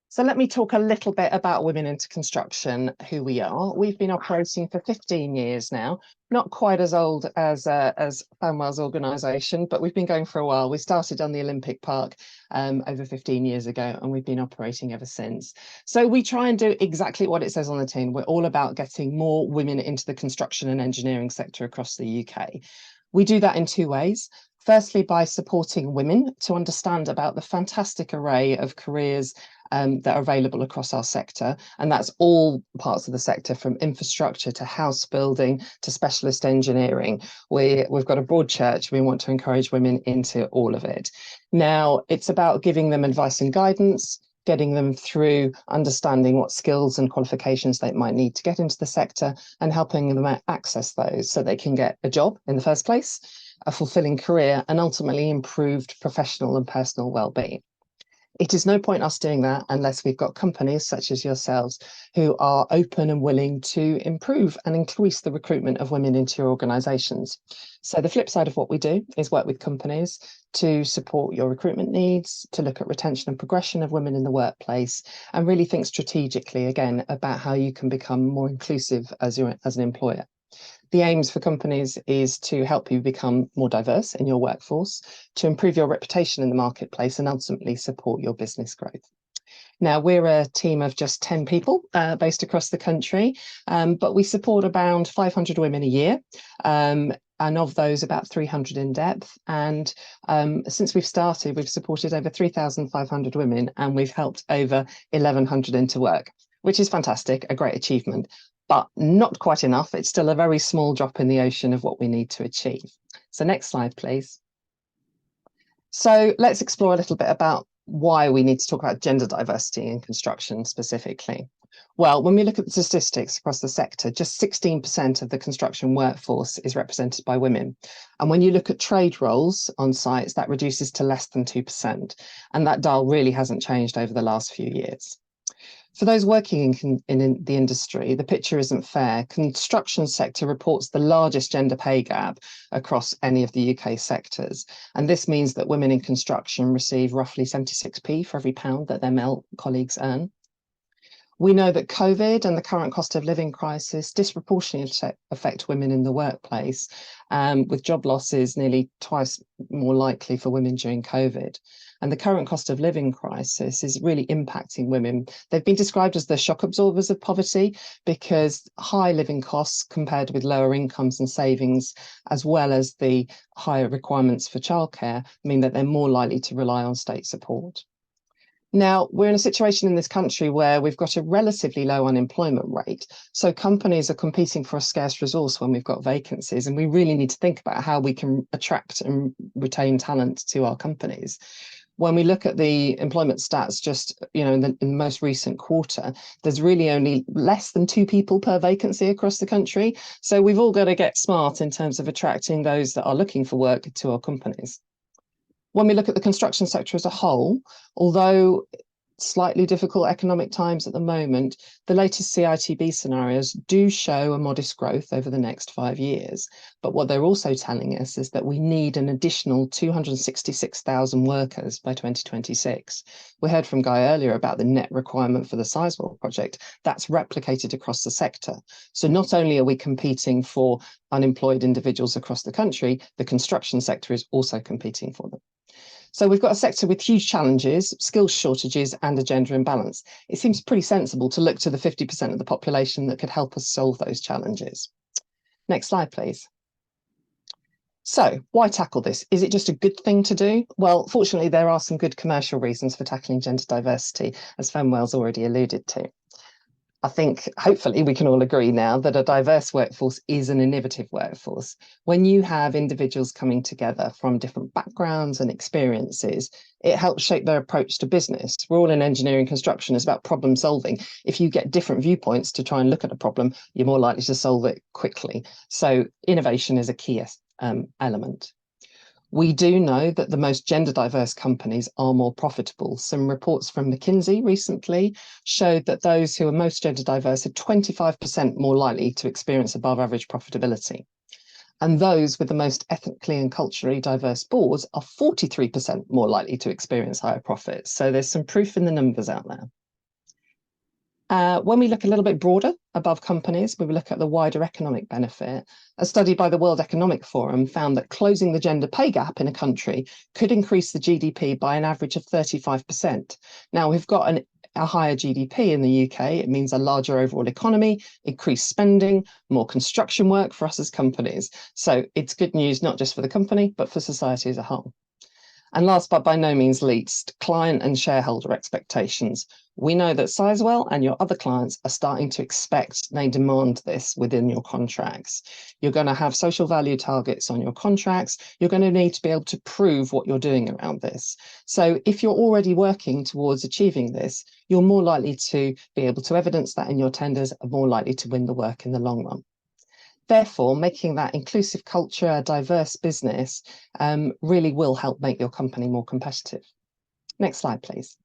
So let me talk a little bit about Women into Construction, who we are. We've been operating for 15 years now, not quite as old as Phanuel's organisation, but we've been going for a while. We started on the Olympic Park over 15 years ago, and we've been operating ever since. So we try and do exactly what it says on the tin. We're all about getting more women into the construction and engineering sector across the UK. We do that in two ways. Firstly, by supporting women to understand about the fantastic array of careers that are available across our sector, and that's all parts of the sector, from infrastructure to house building to specialist engineering. We've got a broad church. We want to encourage women into all of it. Now, it's about giving them advice and guidance, getting them through understanding what skills and qualifications they might need to get into the sector, and helping them access those so they can get a job in the first place, a fulfilling career, and ultimately improved professional and personal well-being. It is no point us doing that unless we've got companies such as yourselves who are open and willing to improve and increase the recruitment of women into your organisations. So the flip side of what we do is work with companies to support your recruitment needs, to look at retention and progression of women in the workplace, and really think strategically, again, about how you can become more inclusive as an employer. The aims for companies is to help you become more diverse in your workforce, to improve your reputation in the marketplace, and ultimately support your business growth. Now, we're a team of just 10 people based across the country, but we support around 500 women a year. And of those, about 300 in depth. And since we've started, we've supported over 3,500 women, and we've helped over 1,100 into work, which is fantastic, a great achievement, but not quite enough. It's still a very small drop in the ocean of what we need to achieve. So next slide, please. So let's explore a little bit about why we need to talk about gender diversity in construction specifically. Well, when we look at the statistics across the sector, just 16% of the construction workforce is represented by women. And when you look at trade roles on sites, that reduces to less than 2%. And that dial really hasn't changed over the last few years. For those working in the industry, the picture isn't fair. Construction sector reports the largest gender pay gap across any of the UK sectors. And this means that women in construction receive roughly 76p for every pound that their male colleagues earn. We know that COVID and the current cost of living crisis disproportionately affect women in the workplace, with job losses nearly twice more likely for women during COVID. And the current cost of living crisis is really impacting women. They've been described as the shock absorbers of poverty because high living costs compared with lower incomes and savings, as well as the higher requirements for childcare, mean that they're more likely to rely on state support. Now, we're in a situation in this country where we've got a relatively low unemployment rate. So companies are competing for a scarce resource when we've got vacancies, and we really need to think about how we can attract and retain talent to our companies. When we look at the employment stats, just in the most recent quarter, there's really only less than 2 people per vacancy across the country. So we've all got to get smart in terms of attracting those that are looking for work to our companies. When we look at the construction sector as a whole, although slightly difficult economic times at the moment, the latest CITB scenarios do show a modest growth over the next 5 years. But what they're also telling us is that we need an additional 266,000 workers by 2026. We heard from Guy earlier about the net requirement for the Sizewell project. That's replicated across the sector. So not only are we competing for unemployed individuals across the country, the construction sector is also competing for them. So we've got a sector with huge challenges, skills shortages and a gender imbalance. It seems pretty sensible to look to the 50% of the population that could help us solve those challenges. Next slide, please. So why tackle this? Is it just a good thing to do? Well, fortunately, there are some good commercial reasons for tackling gender diversity, as Phanuel's already alluded to. I think hopefully we can all agree now that a diverse workforce is an innovative workforce. When you have individuals coming together from different backgrounds and experiences, it helps shape their approach to business. We're all in engineering construction, it's about problem solving. If you get different viewpoints to try and look at a problem, you're more likely to solve it quickly. So innovation is a key element. We do know that the most gender diverse companies are more profitable. Some reports from McKinsey recently showed that those who are most gender diverse are 25% more likely to experience above average profitability. And those with the most ethnically and culturally diverse boards are 43% more likely to experience higher profits. So there's some proof in the numbers out there. When we look a little bit broader above companies, we look at the wider economic benefit. A study by the World Economic Forum found that closing the gender pay gap in a country could increase the GDP by an average of 35%. Now, we've got a higher GDP in the UK. It means a larger overall economy, increased spending, more construction work for us as companies. So it's good news, not just for the company, but for society as a whole. And last but by no means least, client and shareholder expectations. We know that Sizewell and your other clients are starting to expect, they demand this within your contracts. You're going to have social value targets on your contracts. You're going to need to be able to prove what you're doing around this. So if you're already working towards achieving this, you're more likely to be able to evidence that in your tenders and more likely to win the work in the long run. Therefore, making that inclusive culture, a diverse business, really will help make your company more competitive. Next slide, please.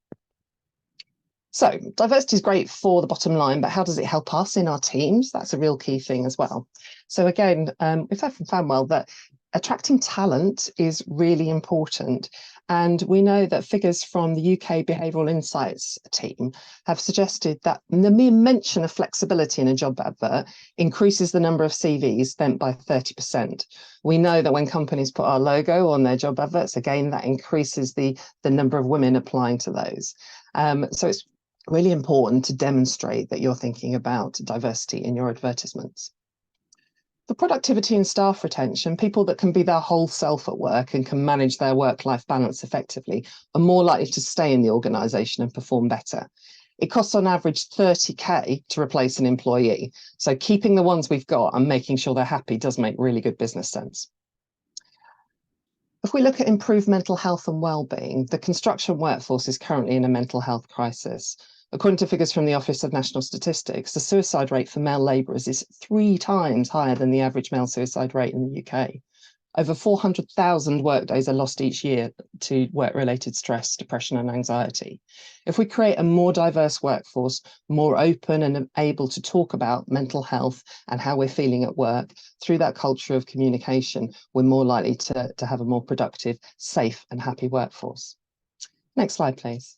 So diversity is great for the bottom line, but how does it help us in our teams? That's a real key thing as well. So again, we've heard from Phanuel that attracting talent is really important. And we know that figures from the UK Behavioural Insights team have suggested that the mere mention of flexibility in a job advert increases the number of CVs sent by 30%. We know that when companies put our logo on their job adverts, again, that increases the number of women applying to those. So it's really important to demonstrate that you're thinking about diversity in your advertisements. For productivity and staff retention, people that can be their whole self at work and can manage their work-life balance effectively are more likely to stay in the organisation and perform better. It costs on average 30k to replace an employee. So keeping the ones we've got and making sure they're happy does make really good business sense. If we look at improved mental health and well-being, the construction workforce is currently in a mental health crisis. According to figures from the Office of National Statistics, the suicide rate for male labourers is 3 times higher than the average male suicide rate in the UK. Over 400,000 workdays are lost each year to work-related stress, depression and anxiety. If we create a more diverse workforce, more open and able to talk about mental health and how we're feeling at work, through that culture of communication, we're more likely to have a more productive, safe and happy workforce. Next slide, please.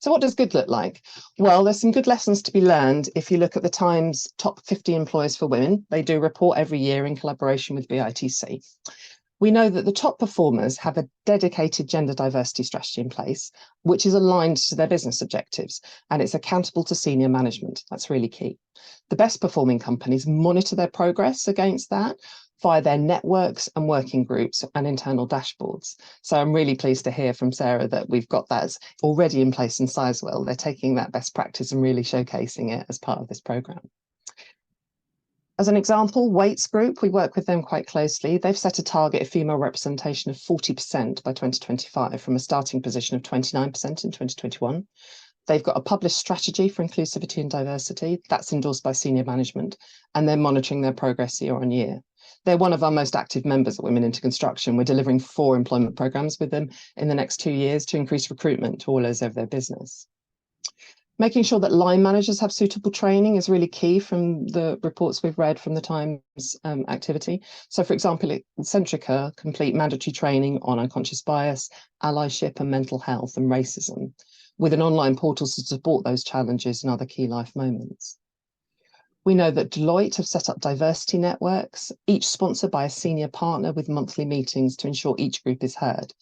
So what does good look like? Well, there's some good lessons to be learned if you look at the Times top 50 employers for women. They do report every year in collaboration with BITC. We know that the top performers have a dedicated gender diversity strategy in place, which is aligned to their business objectives, and it's accountable to senior management. That's really key. The best performing companies monitor their progress against that via their networks and working groups and internal dashboards. So I'm really pleased to hear from Sarah that we've got that already in place in Sizewell. They're taking that best practice and really showcasing it as part of this programme. As an example, Waits Group, we work with them quite closely. They've set a target of female representation of 40% by 2025 from a starting position of 29% in 2021. They've got a published strategy for inclusivity and diversity that's endorsed by senior management, and they're monitoring their progress year on year. They're one of our most active members at Women into Construction. We're delivering 4 employment programmes with them in the next 2 years to increase recruitment to all areas of their business. Making sure that line managers have suitable training is really key from the reports we've read from the Times activity. So, for example, at Centrica complete mandatory training on unconscious bias, allyship and mental health and racism, with an online portal to support those challenges and other key life moments. We know that Deloitte have set up diversity networks, each sponsored by a senior partner with monthly meetings to ensure each group is heard.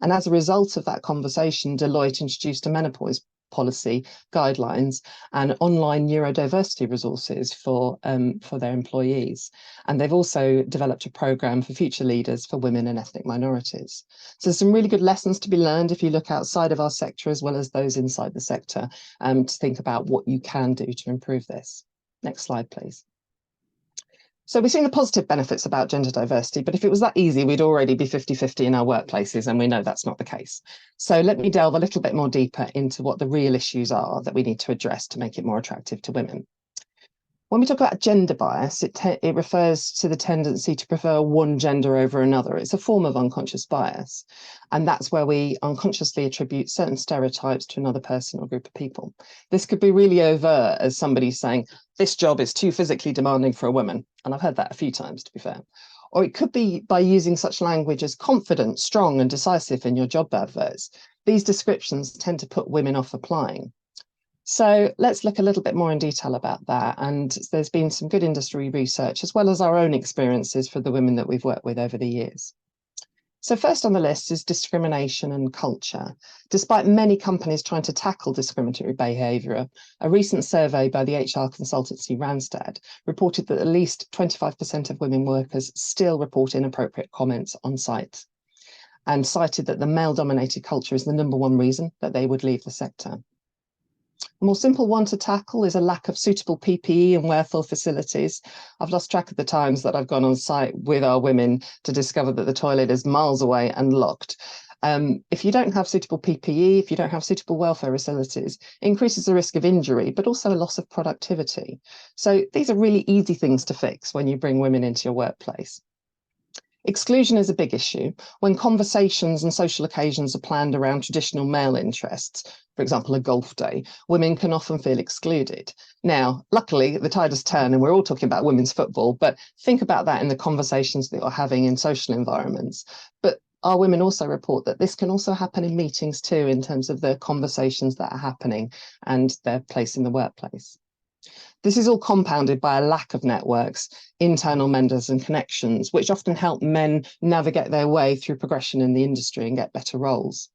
And as a result of that conversation, Deloitte introduced a menopause policy guidelines and online neurodiversity resources for their employees. And they've also developed a programme for future leaders for women and ethnic minorities. So there's some really good lessons to be learned if you look outside of our sector as well as those inside the sector, to think about what you can do to improve this. Next slide, please. So we're seeing the positive benefits about gender diversity, but if it was that easy, we'd already be 50-50 in our workplaces, and we know that's not the case. So let me delve a little bit more deeper into what the real issues are that we need to address to make it more attractive to women. When we talk about gender bias, it refers to the tendency to prefer one gender over another. It's a form of unconscious bias, and that's where we unconsciously attribute certain stereotypes to another person or group of people. This could be really overt, as somebody saying, this job is too physically demanding for a woman, and I've heard that a few times, to be fair. Or it could be by using such language as confident, strong, and decisive in your job adverts. These descriptions tend to put women off applying. So let's look a little bit more in detail about that. And there's been some good industry research as well as our own experiences for the women that we've worked with over the years. So first on the list is discrimination and culture. Despite many companies trying to tackle discriminatory behaviour, a recent survey by the HR consultancy Randstad reported that at least 25% of women workers still report inappropriate comments on site, and cited that the male-dominated culture is the #1 reason that they would leave the sector. A more simple one to tackle is a lack of suitable PPE and wearable facilities. I've lost track of the times that I've gone on site with our women to discover that the toilet is miles away and locked. If you don't have suitable PPE, if you don't have suitable welfare facilities, it increases the risk of injury, but also a loss of productivity. So these are really easy things to fix when you bring women into your workplace. Exclusion is a big issue. When conversations and social occasions are planned around traditional male interests, for example, a golf day, women can often feel excluded. Now, luckily, the tide has turned and we're all talking about women's football, but think about that in the conversations that you're having in social environments. But our women also report that this can also happen in meetings too, in terms of the conversations that are happening and their place in the workplace. This is all compounded by a lack of networks, internal mentors and connections, which often help men navigate their way through progression in the industry and get better roles.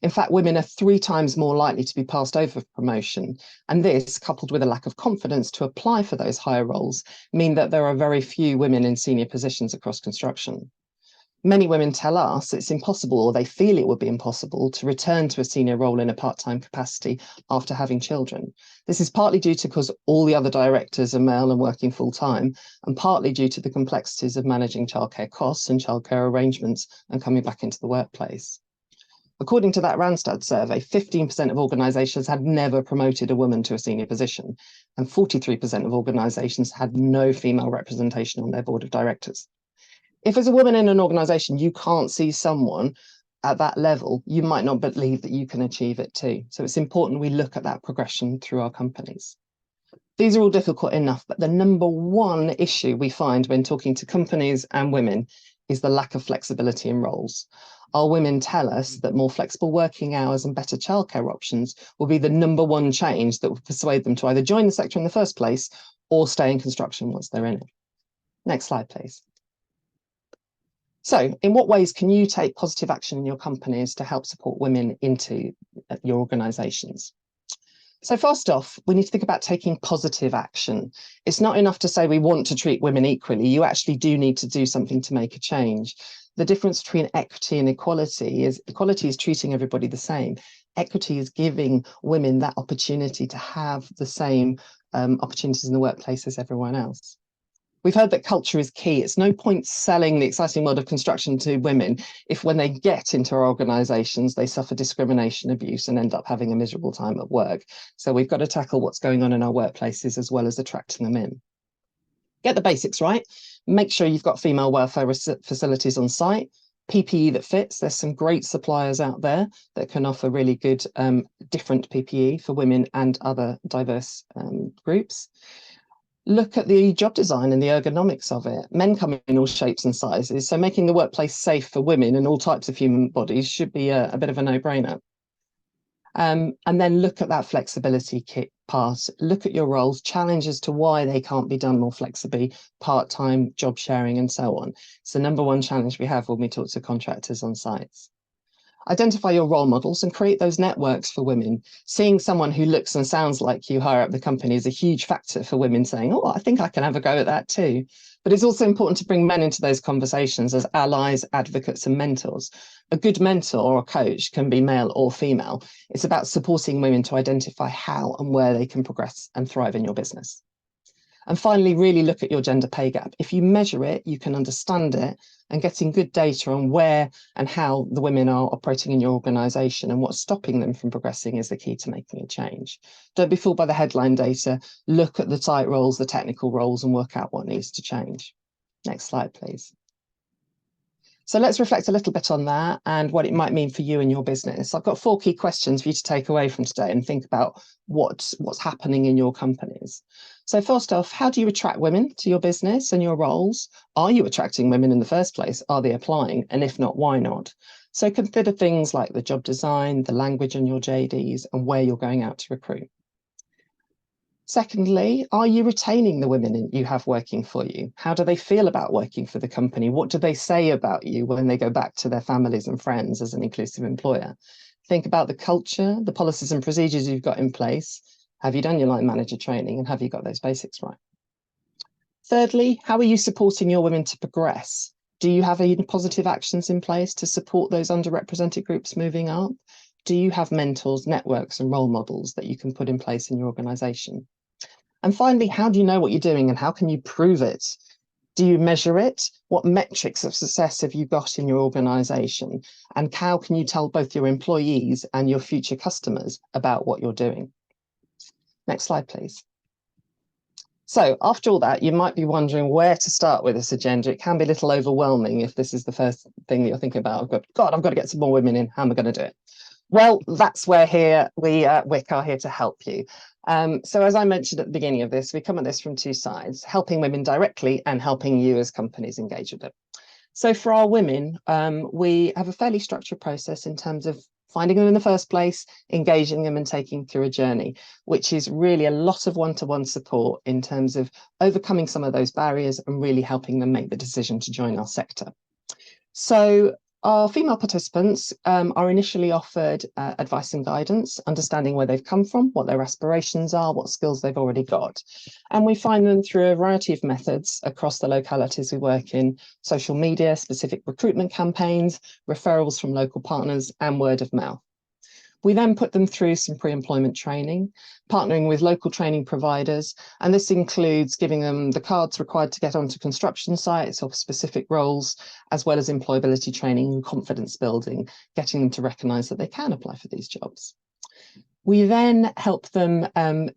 In fact, women are 3 times more likely to be passed over for promotion, and this, coupled with a lack of confidence to apply for those higher roles, mean that there are very few women in senior positions across construction. Many women tell us it's impossible, or they feel it would be impossible, to return to a senior role in a part-time capacity after having children. This is partly due to because all the other directors are male and working full-time, and partly due to the complexities of managing childcare costs and childcare arrangements and coming back into the workplace. According to that Randstad survey, 15% of organisations had never promoted a woman to a senior position, and 43% of organisations had no female representation on their board of directors. If as a woman in an organisation you can't see someone at that level, you might not believe that you can achieve it too. So it's important we look at that progression through our companies. These are all difficult enough, but the #1 issue we find when talking to companies and women is the lack of flexibility in roles. Our women tell us that more flexible working hours and better childcare options will be the #1 change that will persuade them to either join the sector in the first place or stay in construction once they're in it. Next slide, please. So in what ways can you take positive action in your companies to help support women into your organisations? So first off, we need to think about taking positive action. It's not enough to say we want to treat women equally. You actually do need to do something to make a change. The difference between equity and equality is treating everybody the same. Equity is giving women that opportunity to have the same opportunities in the workplace as everyone else. We've heard that culture is key. It's no point selling the exciting world of construction to women if when they get into our organisations, they suffer discrimination, abuse, and end up having a miserable time at work. So we've got to tackle what's going on in our workplaces as well as attracting them in. Get the basics right. Make sure you've got female welfare facilities on site, PPE that fits. There's some great suppliers out there that can offer really good different PPE for women and other diverse groups. Look at the job design and the ergonomics of it. Men come in all shapes and sizes, so making the workplace safe for women and all types of human bodies should be a bit of a no-brainer. And then look at that flexibility part. Look at your roles, challenge as to why they can't be done more flexibly, part-time, job sharing, and so on. It's the #1 challenge we have when we talk to contractors on sites. Identify your role models and create those networks for women. Seeing someone who looks and sounds like you higher up the company is a huge factor for women saying, oh, I think I can have a go at that too. But it's also important to bring men into those conversations as allies, advocates, and mentors. A good mentor or a coach can be male or female. It's about supporting women to identify how and where they can progress and thrive in your business. And finally, really look at your gender pay gap. If you measure it, you can understand it, and getting good data on where and how the women are operating in your organisation and what's stopping them from progressing is the key to making a change. Don't be fooled by the headline data. Look at the tight roles, the technical roles, and work out what needs to change. Next slide, please. So let's reflect a little bit on that and what it might mean for you and your business. I've got 4 key questions for you to take away from today and think about what's happening in your companies. So first off, how do you attract women to your business and your roles? Are you attracting women in the first place? Are they applying? And if not, why not? So consider things like the job design, the language in your JDs, and where you're going out to recruit. Secondly, are you retaining the women you have working for you? How do they feel about working for the company? What do they say about you when they go back to their families and friends as an inclusive employer? Think about the culture, the policies and procedures you've got in place. Have you done your line manager training, and have you got those basics right? Thirdly, how are you supporting your women to progress? Do you have any positive actions in place to support those underrepresented groups moving up? Do you have mentors, networks, and role models that you can put in place in your organisation? And finally, how do you know what you're doing and how can you prove it? Do you measure it? What metrics of success have you got in your organisation? And how can you tell both your employees and your future customers about what you're doing? Next slide, please. So after all that, you might be wondering where to start with this agenda. It can be a little overwhelming if this is the first thing that you're thinking about. God, I've got to get some more women in. How am I going to do it? Well, that's where we at WIC are here to help you. So as I mentioned at the beginning of this, we come at this from 2 sides, helping women directly and helping you as companies engage with it. So for our women, we have a fairly structured process in terms of finding them in the first place, engaging them and taking through a journey, which is really a lot of one-to-one support in terms of overcoming some of those barriers and really helping them make the decision to join our sector. So our female participants are initially offered advice and guidance, understanding where they've come from, what their aspirations are, what skills they've already got. And we find them through a variety of methods across the localities we work in: social media, specific recruitment campaigns, referrals from local partners, and word of mouth. We then put them through some pre-employment training, partnering with local training providers, and this includes giving them the cards required to get onto construction sites or specific roles, as well as employability training and confidence building, getting them to recognise that they can apply for these jobs. We then help them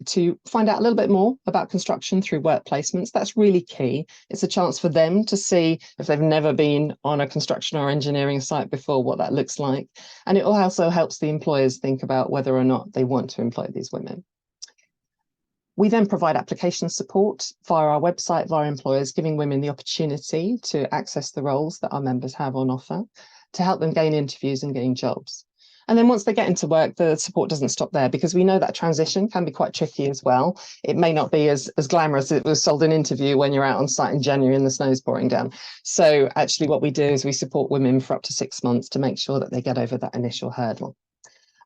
to find out a little bit more about construction through work placements. That's really key. It's a chance for them to see, if they've never been on a construction or engineering site before, what that looks like. And it also helps the employers think about whether or not they want to employ these women. We then provide application support via our website, via employers, giving women the opportunity to access the roles that our members have on offer to help them gain interviews and gain jobs. And then once they get into work, the support doesn't stop there, because we know that transition can be quite tricky as well. It may not be as glamorous as it was sold an interview when you're out on site in January and the snow's pouring down. So actually what we do is we support women for up to 6 months to make sure that they get over that initial hurdle.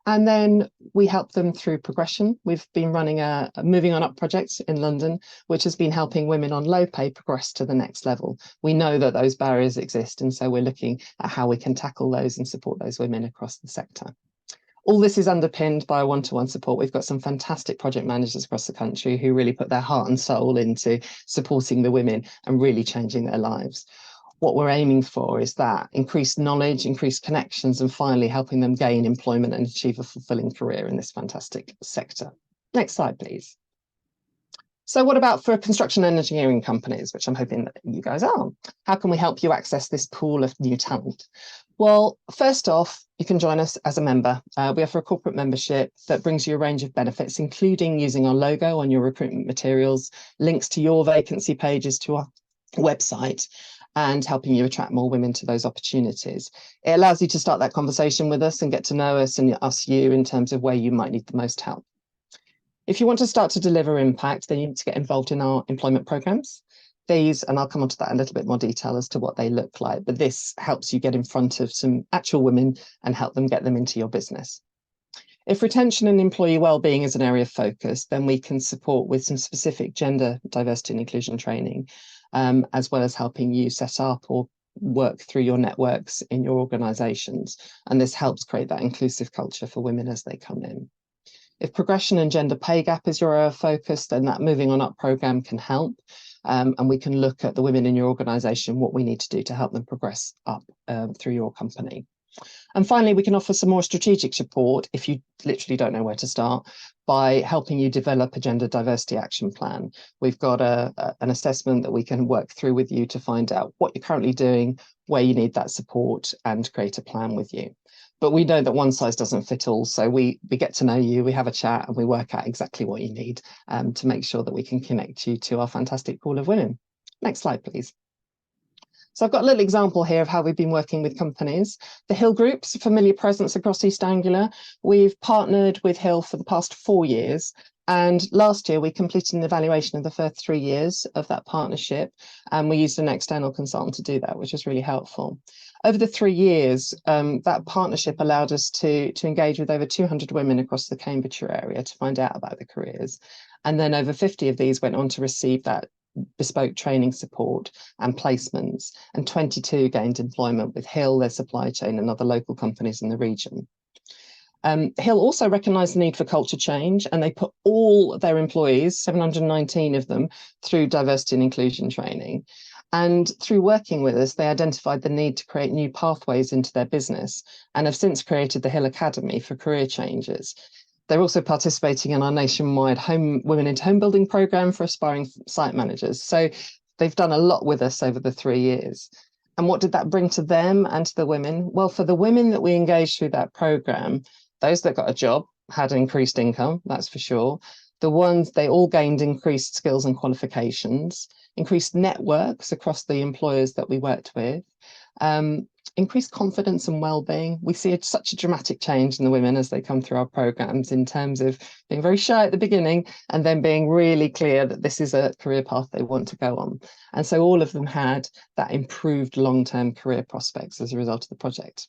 And then we help them through progression. We've been running a Moving On Up project in London, which has been helping women on low pay progress to the next level. We know that those barriers exist, and so we're looking at how we can tackle those and support those women across the sector. All this is underpinned by a one-to-one support. We've got some fantastic project managers across the country who really put their heart and soul into supporting the women and really changing their lives. What we're aiming for is that increased knowledge, increased connections, and finally helping them gain employment and achieve a fulfilling career in this fantastic sector. Next slide, please. So what about for construction and engineering companies, which I'm hoping that you guys are? How can we help you access this pool of new talent? Well, first off, you can join us as a member. We offer a corporate membership that brings you a range of benefits, including using our logo on your recruitment materials, links to your vacancy pages to our website, and helping you attract more women to those opportunities. It allows you to start that conversation with us and get to know us and us you in terms of where you might need the most help. If you want to start to deliver impact, then you need to get involved in our employment programs. These, and I'll come on to that in a little bit more detail as to what they look like, but this helps you get in front of some actual women and help them get them into your business. If retention and employee wellbeing is an area of focus, then we can support with some specific gender diversity and inclusion training, as well as helping you set up or work through your networks in your organisations. And this helps create that inclusive culture for women as they come in. If progression and gender pay gap is your area of focus, then that Moving On Up programme can help. And we can look at the women in your organisation, what we need to do to help them progress up through your company. And finally, we can offer some more strategic support if you literally don't know where to start, by helping you develop a gender diversity action plan. We've got an assessment that we can work through with you to find out what you're currently doing, where you need that support, and create a plan with you. But we know that one size doesn't fit all, so we get to know you, we have a chat, and we work out exactly what you need to make sure that we can connect you to our fantastic pool of women. Next slide, please. So I've got a little example here of how we've been working with companies. The Hale Group's a familiar presence across East Anglia. We've partnered with Hale for the past 4 years. And last year, we completed an evaluation of the first 3 years of that partnership. And we used an external consultant to do that, which was really helpful. Over the 3 years, that partnership allowed us to engage with over 200 women across the Cambridgeshire area to find out about their careers. And then over 50 of these went on to receive that bespoke training support and placements, and 22 gained employment with Hale, their supply chain, and other local companies in the region. Hale also recognised the need for culture change, and they put all their employees, 719 of them, through diversity and inclusion training. And through working with us, they identified the need to create new pathways into their business, and have since created the Hale Academy for career changes. They're also participating in our nationwide Women into Home Building programme for aspiring site managers. So they've done a lot with us over the 3 years. And what did that bring to them and to the women? Well, for the women that we engaged through that programme, those that got a job had increased income, that's for sure. The ones, they all gained increased skills and qualifications, increased networks across the employers that we worked with, increased confidence and well-being. We see such a dramatic change in the women as they come through our programs, in terms of being very shy at the beginning and then being really clear that this is a career path they want to go on. And so all of them had that improved long-term career prospects as a result of the project.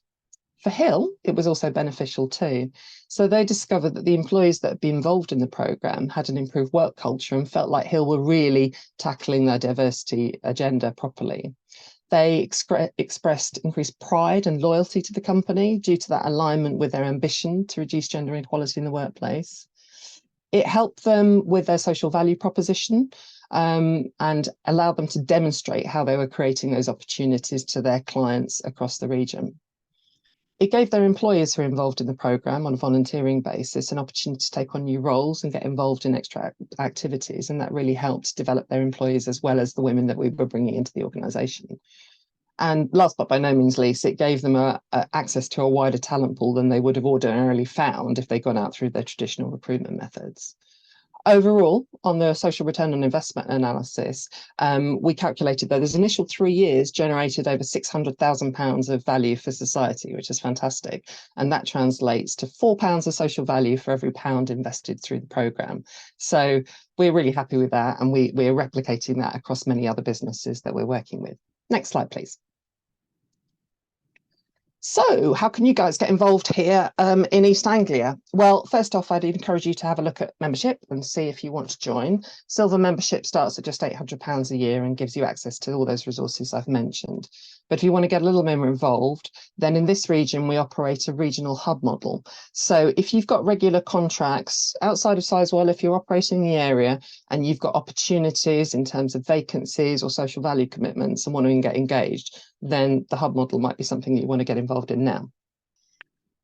For Hale, it was also beneficial too. So they discovered that the employees that had been involved in the programme had an improved work culture and felt like Hale were really tackling their diversity agenda properly. They expressed increased pride and loyalty to the company due to that alignment with their ambition to reduce gender inequality in the workplace. It helped them with their social value proposition and allowed them to demonstrate how they were creating those opportunities to their clients across the region. It gave their employees who are involved in the programme on a volunteering basis an opportunity to take on new roles and get involved in extra activities, and that really helped develop their employees as well as the women that we were bringing into the organisation. And last but by no means least, it gave them access to a wider talent pool than they would have ordinarily found if they'd gone out through their traditional recruitment methods. Overall, on the social return on investment analysis, we calculated that those initial 3 years generated over £600,000 of value for society, which is fantastic. And that translates to £4 of social value for every pound invested through the programme. So we're really happy with that, and we're replicating that across many other businesses that we're working with. Next slide, please. So how can you guys get involved here in East Anglia? Well, first off, I'd encourage you to have a look at membership and see if you want to join. Silver membership starts at just £800 a year and gives you access to all those resources I've mentioned. But if you want to get a little more involved, then in this region, we operate a regional hub model. So if you've got regular contracts outside of Sizewell, if you're operating in the area and you've got opportunities in terms of vacancies or social value commitments and want to get engaged, then the hub model might be something that you want to get involved in now.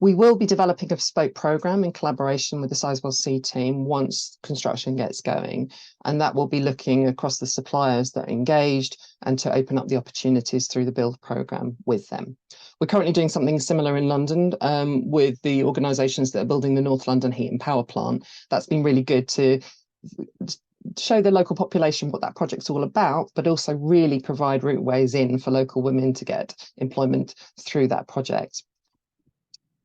We will be developing a bespoke programme in collaboration with the Sizewell C team once construction gets going, and that will be looking across the suppliers that are engaged and to open up the opportunities through the build programme with them. We're currently doing something similar in London with the organisations that are building the North London Heat and Power Plant. That's been really good to show the local population what that project's all about, but also really provide route ways in for local women to get employment through that project.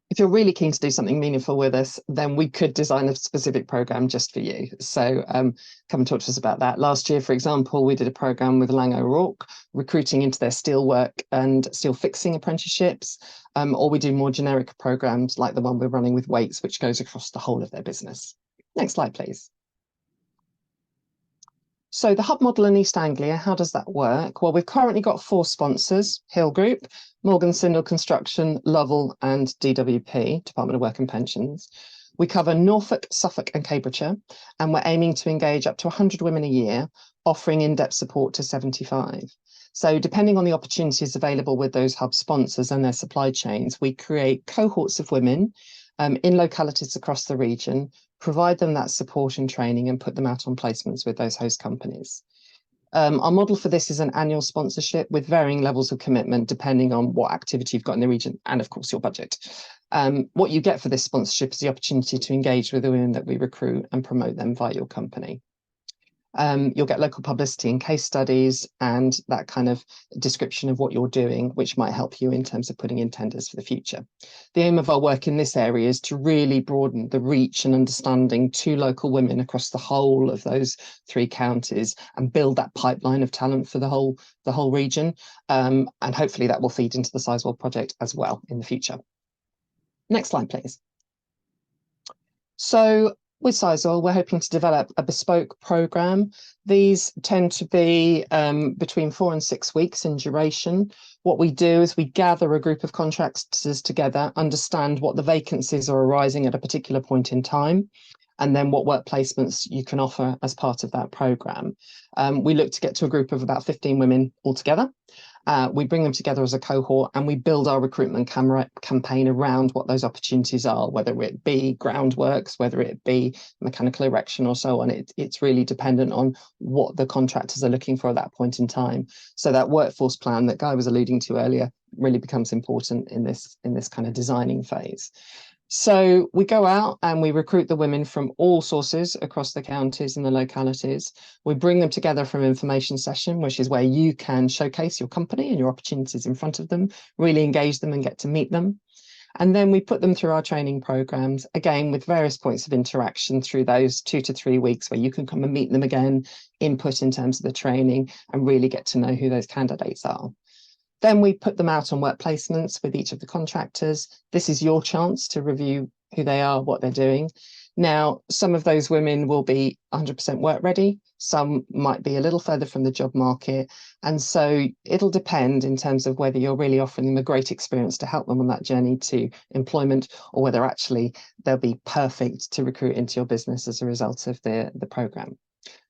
If you're really keen to do something meaningful with us, then we could design a specific program just for you. So come and talk to us about that. Last year, for example, we did a program with Lang O'Rourke, recruiting into their steelwork and steel fixing apprenticeships, or we do more generic programs like the one we're running with Waits, which goes across the whole of their business. Next slide, please. So the hub model in East Anglia, how does that work? Well, we've currently got 4 sponsors: Hale Group, Morgan Sindall Construction, Lovell and DWP, Department of Work and Pensions. We cover Norfolk, Suffolk and Cambridgeshire, and we're aiming to engage up to 100 women a year, offering in-depth support to 75. So depending on the opportunities available with those hub sponsors and their supply chains, we create cohorts of women in localities across the region, provide them that support and training and put them out on placements with those host companies. Our model for this is an annual sponsorship with varying levels of commitment depending on what activity you've got in the region and of course your budget. What you get for this sponsorship is the opportunity to engage with the women that we recruit and promote them via your company. You'll get local publicity and case studies and that kind of description of what you're doing, which might help you in terms of putting in tenders for the future. The aim of our work in this area is to really broaden the reach and understanding to local women across the whole of those 3 counties and build that pipeline of talent for the whole region. And hopefully that will feed into the Sizewell project as well in the future. Next slide, please. So with Sizewell, we're hoping to develop a bespoke programme. These tend to be between 4 and 6 weeks in duration. What we do is we gather a group of contractors together, understand what the vacancies are arising at a particular point in time, and then what work placements you can offer as part of that programme. We look to get to a group of about 15 women altogether. We bring them together as a cohort and we build our recruitment campaign around what those opportunities are, whether it be groundworks, whether it be mechanical erection or so on. It's really dependent on what the contractors are looking for at that point in time. So that workforce plan that Guy was alluding to earlier really becomes important in this kind of designing phase. So we go out and we recruit the women from all sources across the counties and the localities. We bring them together for an information session, which is where you can showcase your company and your opportunities in front of them, really engage them and get to meet them. And then we put them through our training programs, again, with various points of interaction through those 2 to 3 weeks where you can come and meet them again, input in terms of the training and really get to know who those candidates are. Then we put them out on work placements with each of the contractors. This is your chance to review who they are, what they're doing. Now, some of those women will be 100% work ready. Some might be a little further from the job market. And so it'll depend in terms of whether you're really offering them a great experience to help them on that journey to employment, or whether actually they'll be perfect to recruit into your business as a result of the programme.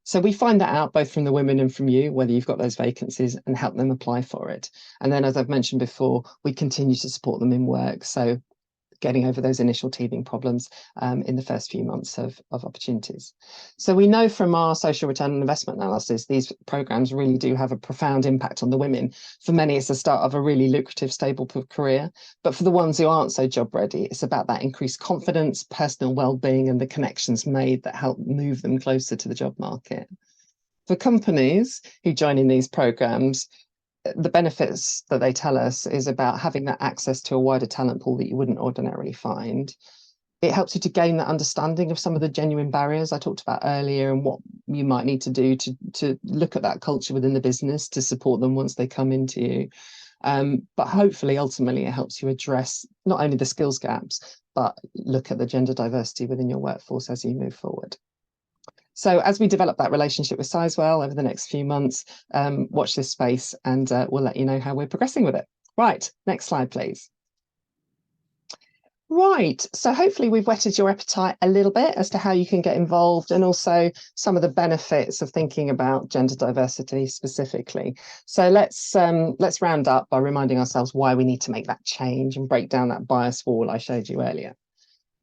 So we find that out both from the women and from you, whether you've got those vacancies, and help them apply for it. And then, as I've mentioned before, we continue to support them in work. So getting over those initial teething problems in the first few months of opportunities. So we know from our social return on investment analysis, these programs really do have a profound impact on the women. For many, it's the start of a really lucrative, stable career. But for the ones who aren't so job ready, it's about that increased confidence, personal well-being, and the connections made that help move them closer to the job market. For companies who join in these programs, the benefits that they tell us is about having that access to a wider talent pool that you wouldn't ordinarily find. It helps you to gain that understanding of some of the genuine barriers I talked about earlier and what you might need to do to look at that culture within the business to support them once they come into you. But hopefully, ultimately, it helps you address not only the skills gaps, but look at the gender diversity within your workforce as you move forward. So as we develop that relationship with Sizewell over the next few months, watch this space and we'll let you know how we're progressing with it. Right, next slide, please. Right, so hopefully we've whetted your appetite a little bit as to how you can get involved and also some of the benefits of thinking about gender diversity specifically. So let's round up by reminding ourselves why we need to make that change and break down that bias wall I showed you earlier.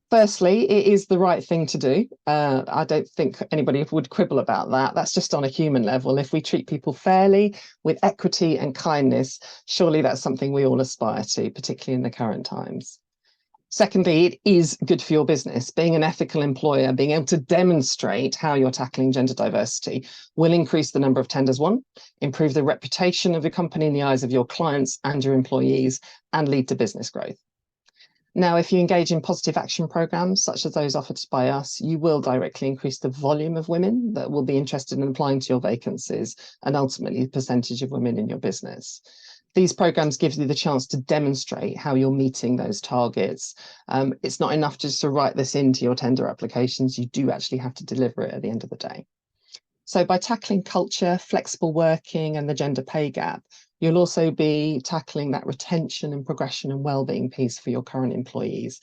Firstly, it is the right thing to do. I don't think anybody would quibble about that. That's just on a human level. If we treat people fairly, with equity and kindness, surely that's something we all aspire to, particularly in the current times. Secondly, it is good for your business. Being an ethical employer, being able to demonstrate how you're tackling gender diversity will increase the number of tenders won, improve the reputation of your company in the eyes of your clients and your employees, and lead to business growth. Now, if you engage in positive action programs, such as those offered by us, you will directly increase the volume of women that will be interested in applying to your vacancies and ultimately the percentage of women in your business. These programs give you the chance to demonstrate how you're meeting those targets. It's not enough just to write this into your tender applications. You do actually have to deliver it at the end of the day. So by tackling culture, flexible working and the gender pay gap, you'll also be tackling that retention and progression and wellbeing piece for your current employees.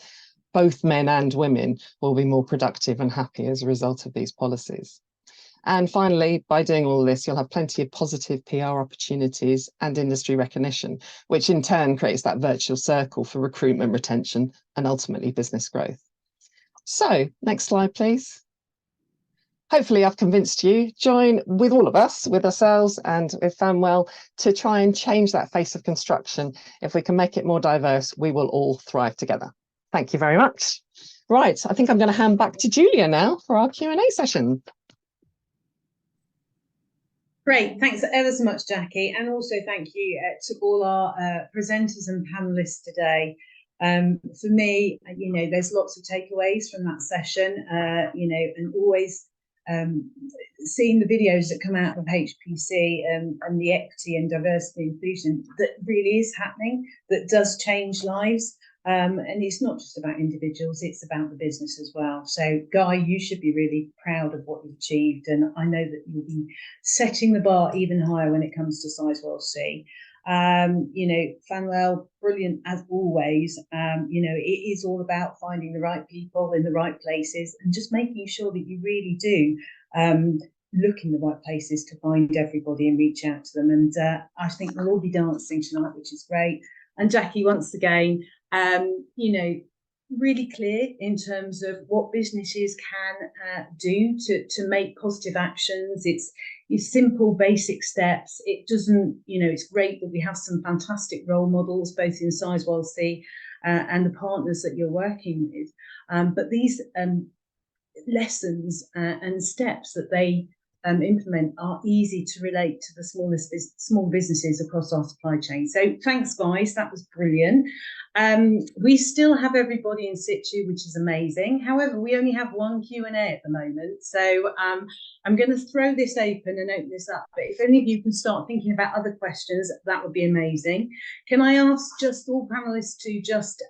Both men and women will be more productive and happy as a result of these policies. And finally, by doing all this, you'll have plenty of positive PR opportunities and industry recognition, which in turn creates that virtual circle for recruitment, retention, and ultimately business growth. So next slide, please. Hopefully I've convinced you, join with all of us, with ourselves and with Phanuel, to try and change that face of construction. If we can make it more diverse, we will all thrive together. Thank you very much. Right, I think I'm going to hand back to Julia now for our Q&A session. Great, thanks ever so much, Jacqui, and also thank you to all our presenters and panelists today. For me, there's lots of takeaways from that session, and always seeing the videos that come out of HPC and the equity and diversity inclusion that really is happening, that does change lives. And it's not just about individuals, it's about the business as well. So Guy, you should be really proud of what you've achieved, and I know that you'll be setting the bar even higher when it comes to Sizewell C. Phanuel, brilliant as always. It is all about finding the right people in the right places and just making sure that you really do look in the right places to find everybody and reach out to them. And I think we'll all be dancing tonight, which is great. And Jacqui, once again, really clear in terms of what businesses can do to make positive actions. It's simple, basic steps. It doesn't, it's great that we have some fantastic role models, both in Sizewell C and the partners that you're working with. But these lessons and steps that they implement are easy to relate to the small businesses across our supply chain. So thanks, guys, that was brilliant. We still have everybody in situ, which is amazing. However, we only have one Q&A at the moment, so I'm going to throw this open and open this up, but if any of you can start thinking about other questions, that would be amazing. Can I ask just all panelists to just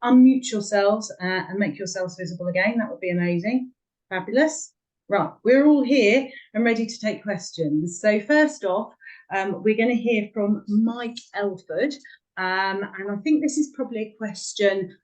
unmute yourselves and make yourselves visible again? That would be amazing. Fabulous. Right, we're all here and ready to take questions. So first off, we're going to hear from Mike Elford. And I think this is probably a question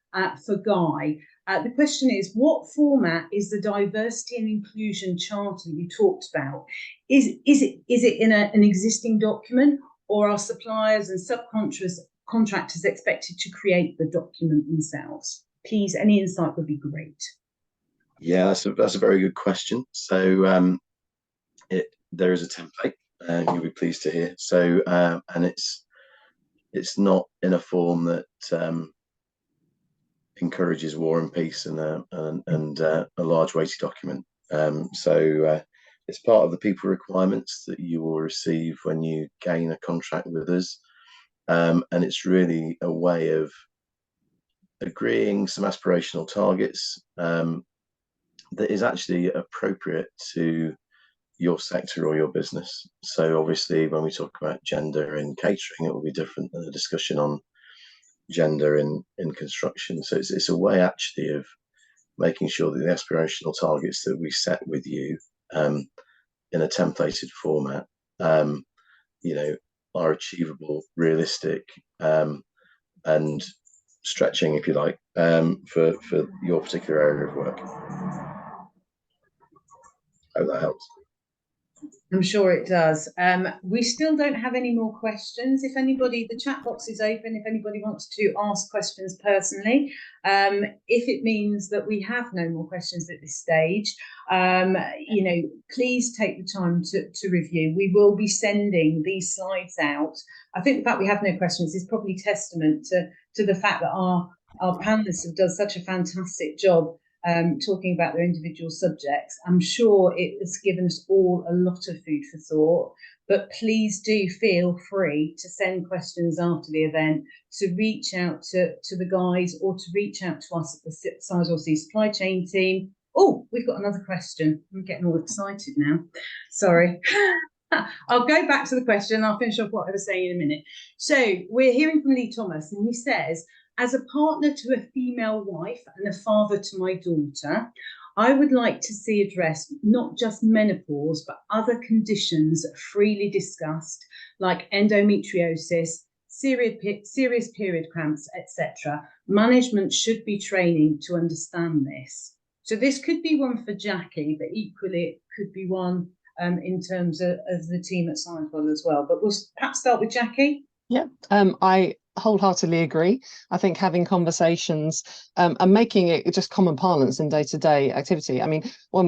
for Guy. The question is, what format is the diversity and inclusion charter you talked about? Is it in an existing document, or are suppliers and subcontractors expected to create the document themselves? Please, any insight would be great. Yeah, that's a very good question. So there is a template, you'll be pleased to hear. So and it's not in a form that encourages war and peace and a large weighty document. So it's part of the people requirements that you will receive when you gain a contract with us, and it's really a way of agreeing some aspirational targets that is actually appropriate to your sector or your business. So obviously when we talk about gender in catering, it will be different than a discussion on gender in construction. So it's a way actually of making sure that the aspirational targets that we set with you in a templated format are achievable, realistic, and stretching, if you like, for your particular area of work. I hope that helps. I'm sure it does. We still don't have any more questions. If anybody, the chat box is open. If anybody wants to ask questions personally, if it means that we have no more questions at this stage, please take the time to review. We will be sending these slides out. I think the fact we have no questions is probably testament to the fact that our panelists have done such a fantastic job talking about their individual subjects. I'm sure it has given us all a lot of food for thought, but please do feel free to send questions after the event, to reach out to the guys, or to reach out to us at the Sizewell C Supply Chain team. Oh, we've got another question. I'm getting all excited now. Sorry. I'll go back to the question and I'll finish off what I was saying in a minute. So we're hearing from Lee Thomas, and he says, as a partner to a female wife and a father to my daughter, I would like to see addressed not just menopause, but other conditions freely discussed, like endometriosis, serious period cramps, etc. Management should be training to understand this. So this could be one for Jacqui, but equally it could be one in terms of the team at Sizewell as well. But we'll perhaps start with Jacqui. Yeah, I wholeheartedly agree. I think having conversations and making it just common parlance in day-to-day activity. I mean, when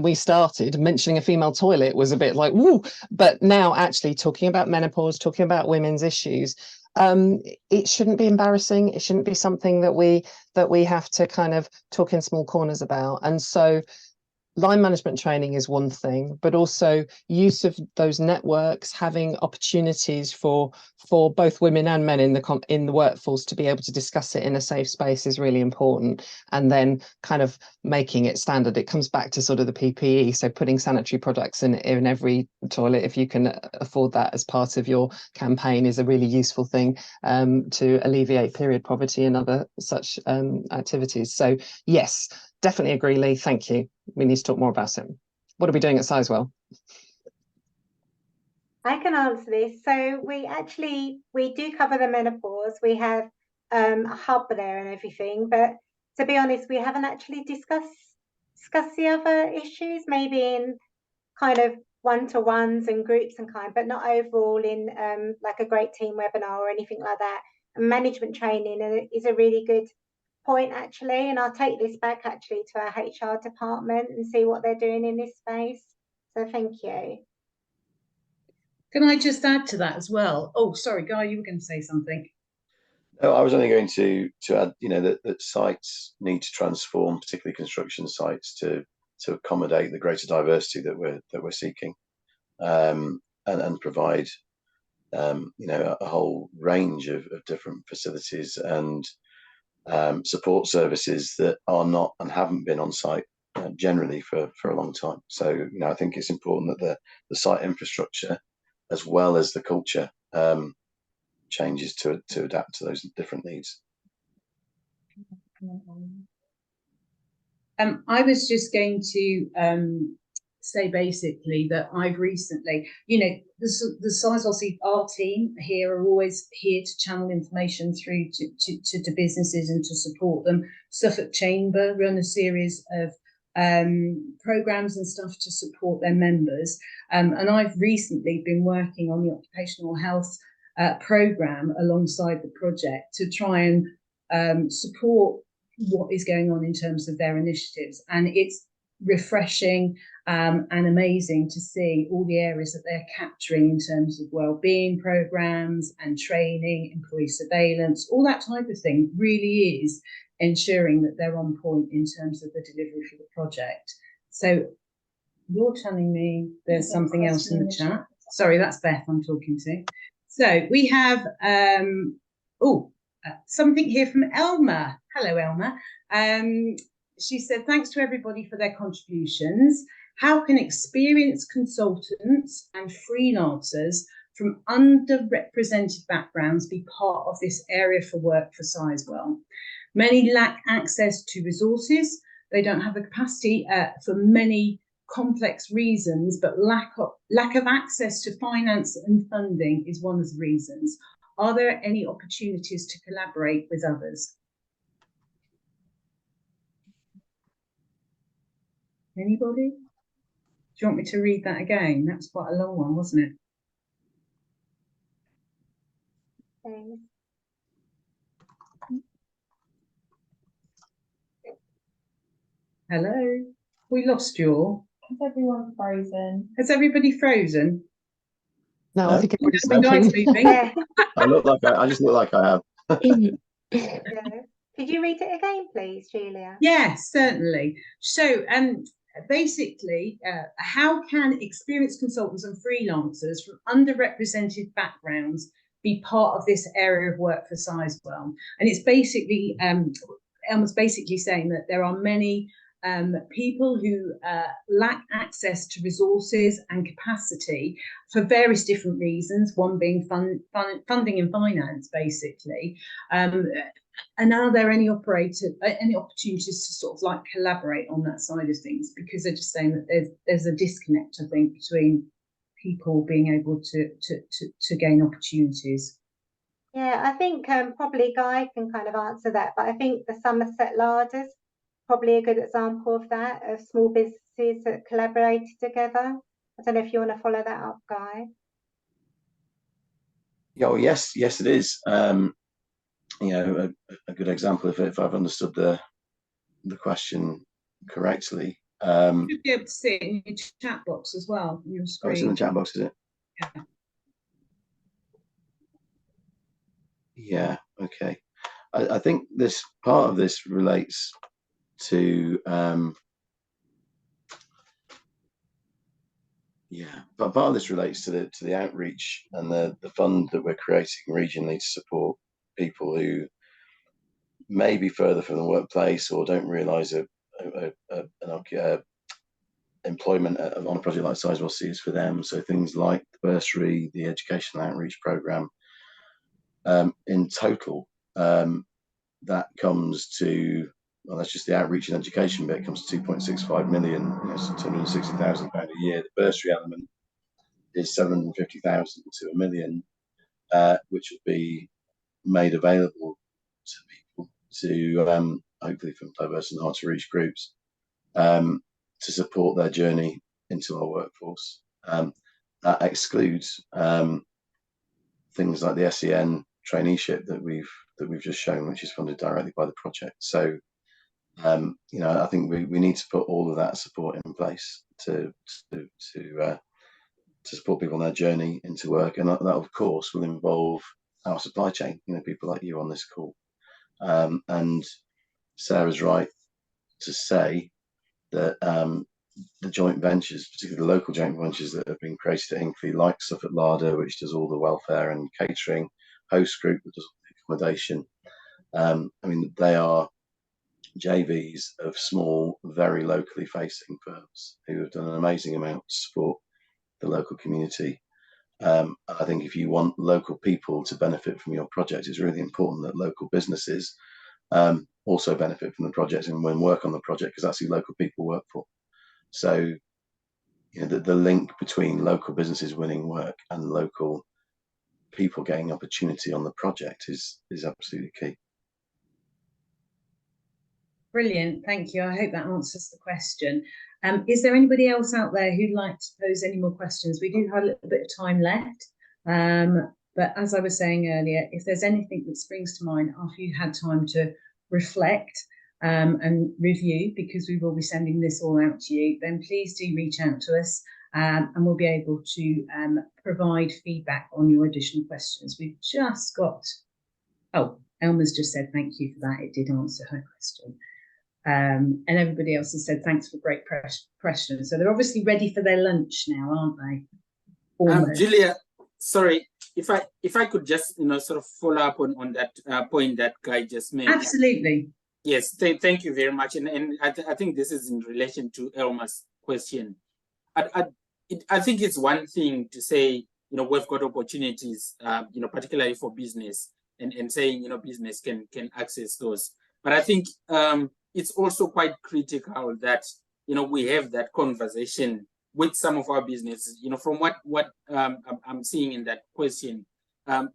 we started, mentioning a female toilet was a bit like, woo, but now actually talking about menopause, talking about women's issues, it shouldn't be embarrassing. It shouldn't be something that we have to kind of talk in small corners about. And so line management training is one thing, but also use of those networks, having opportunities for both women and men in the workforce to be able to discuss it in a safe space is really important. And then kind of making it standard. It comes back to sort of the PPE. So putting sanitary products in every toilet, if you can afford that as part of your campaign, is a really useful thing to alleviate period poverty and other such activities. So yes, definitely agree, Lee. Thank you. We need to talk more about it. What are we doing at Sizewell? I can answer this. So we do cover the menopause. We have a hub there and everything, but to be honest, we haven't actually discussed the other issues, maybe in kind of one-to-ones and groups and kind, but not overall in like a great team webinar or anything like that. And management training is a really good point actually, and I'll take this back actually to our HR department and see what they're doing in this space. So thank you. Can I just add to that as well? Oh, sorry, Guy, you were going to say something. No, I was only going to add, you know, that sites need to transform, particularly construction sites, to accommodate the greater diversity that we're seeking, and provide you know, a whole range of different facilities and support services that are not and haven't been on site generally for a long time. So, you know, I think it's important that the site infrastructure as well as the culture changes to adapt to those different needs. I was just going to say basically that I've recently, you know, the Sizewell C, our team here are always here to channel information through to businesses and to support them. Suffolk Chamber run a series of programs and stuff to support their members, and I've recently been working on the occupational health program alongside the project to try and support what is going on in terms of their initiatives. And it's refreshing and amazing to see all the areas that they're capturing in terms of wellbeing programs and training, employee surveillance, all that type of thing really is ensuring that they're on point in terms of the delivery for the project. So you're telling me there's something else in the chat. Sorry, that's Beth I'm talking to. So we have something here from Elma. Hello, Elma. She said, thanks to everybody for their contributions. How can experienced consultants and freelancers from underrepresented backgrounds be part of this area for work for Sizewell? Many lack access to resources. They don't have the capacity for many complex reasons, but lack of access to finance and funding is one of the reasons. Are there any opportunities to collaborate with others? Anybody? Do you want me to read that again? That's quite a long one, wasn't it? Hello? We lost you all. Is everyone frozen? Has everybody frozen? No, I think everybody's moving. I just look like I have. Yeah. Could you read it again, please, Julia? Yes, certainly. So, basically, how can experienced consultants and freelancers from underrepresented backgrounds be part of this area of work for Sizewell? And it's basically, Elma's basically saying that there are many people who lack access to resources and capacity for various different reasons, one being funding and finance, basically. And are there any opportunities to sort of like collaborate on that side of things? Because they're just saying that there's a disconnect, I think, between people being able to gain opportunities. Yeah, I think probably Guy can kind of answer that, but I think the Somerset Larders probably a good example of that, of small businesses that collaborated together. I don't know if you want to follow that up, Guy. Yeah, well, yes, it is. You know, a good example, if I've understood the question correctly. You should be able to see it in your chat box as well, on your screen. Oh, it's in the chat box, is it? Yeah. Yeah, okay. I think this part of this relates to but part of this relates to the outreach and the fund that we're creating regionally to support people who may be further from the workplace or don't realise an employment on a project like Sizewell C is for them. So things like the bursary, the educational outreach programme. In total, that comes to, well, that's just the outreach and education bit, comes to 2.65 million, you know, so £260,000 a year. The bursary element is 750,000 to £1 million, which will be made available to people, to hopefully from diverse and hard to reach groups, to support their journey into our workforce. That excludes things like the SEN traineeship that we've just shown, which is funded directly by the project. So you know, I think we need to put all of that support in place to support people on their journey into work, and that of course will involve our supply chain, you know, people like you on this call. And Sarah's right to say that the joint ventures, particularly the local joint ventures that have been created at Hinckley, like Suffolk Larder, which does all the welfare and catering, Host Group, that does all the accommodation. I mean, they are JVs of small, very locally facing firms who have done an amazing amount to support the local community. I think if you want local people to benefit from your project, it's really important that local businesses also benefit from the project and when work on the project, because that's who local people work for. So, you know, the link between local businesses winning work and local people getting opportunity on the project is absolutely key. Brilliant, thank you. I hope that answers the question. Is there anybody else out there who'd like to pose any more questions? We do have a little bit of time left, but as I was saying earlier, if there's anything that springs to mind after you've had time to reflect and review, because we will be sending this all out to you, then please do reach out to us and we'll be able to provide feedback on your additional questions. We've just got, oh, Elma's just said thank you for that. It did answer her question. And everybody else has said thanks for great questions. So they're obviously ready for their lunch now, aren't they? Julia, sorry, if I could just, you know, sort of follow up on that point that Guy just made. Absolutely. Yes, thank you very much. And I think this is in relation to Elma's question. I think it's one thing to say, you know, we've got opportunities, you know, particularly for business, and saying, you know, business can access those. But I think it's also quite critical that, you know, we have that conversation with some of our businesses. You know, from what I'm seeing in that question,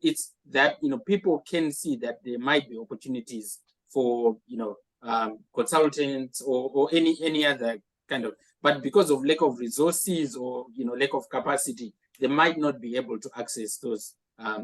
it's that, you know, people can see that there might be opportunities for, you know, consultants or any other kind of, but because of lack of resources or, you know, lack of capacity, they might not be able to access those,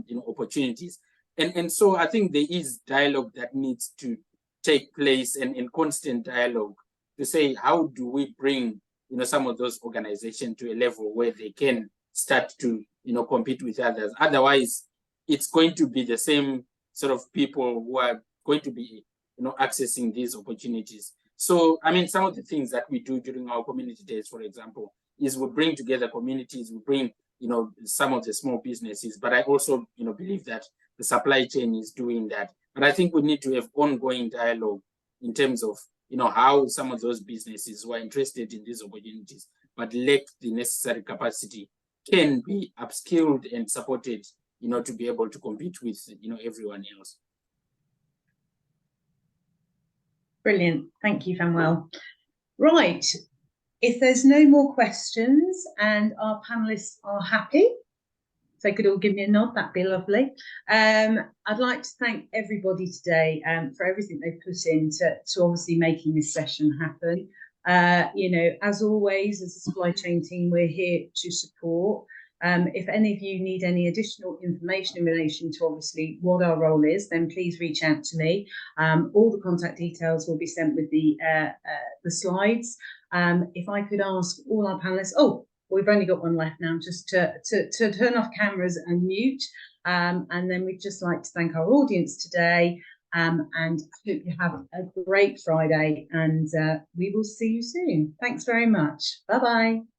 you know, opportunities. And so I think there is dialogue that needs to take place, and constant dialogue to say, how do we bring, you know, some of those organizations to a level where they can start to, you know, compete with others. Otherwise, it's going to be the same sort of people who are going to be accessing these opportunities. So, I mean, some of the things that we do during our community days, for example, is we bring together communities, we bring, some of the small businesses, but I also, believe that the supply chain is doing that. But I think we need to have ongoing dialogue in terms of, how some of those businesses who are interested in these opportunities, but lack the necessary capacity, can be upskilled and supported, to be able to compete with, everyone else. Brilliant. Thank you, Phanuel. Right. If there's no more questions and our panelists are happy, if they could all give me a nod, that'd be lovely. I'd like to thank everybody today for everything they've put in to obviously making this session happen. As always, as a supply chain team, we're here to support. If any of you need any additional information in relation to obviously what our role is, then please reach out to me. All the contact details will be sent with the slides. If I could ask all our panelists, we've only got one left now, just to turn off cameras and mute. And then we'd just like to thank our audience today, and I hope you have a great Friday, and we will see you soon. Thanks very much. Bye-bye.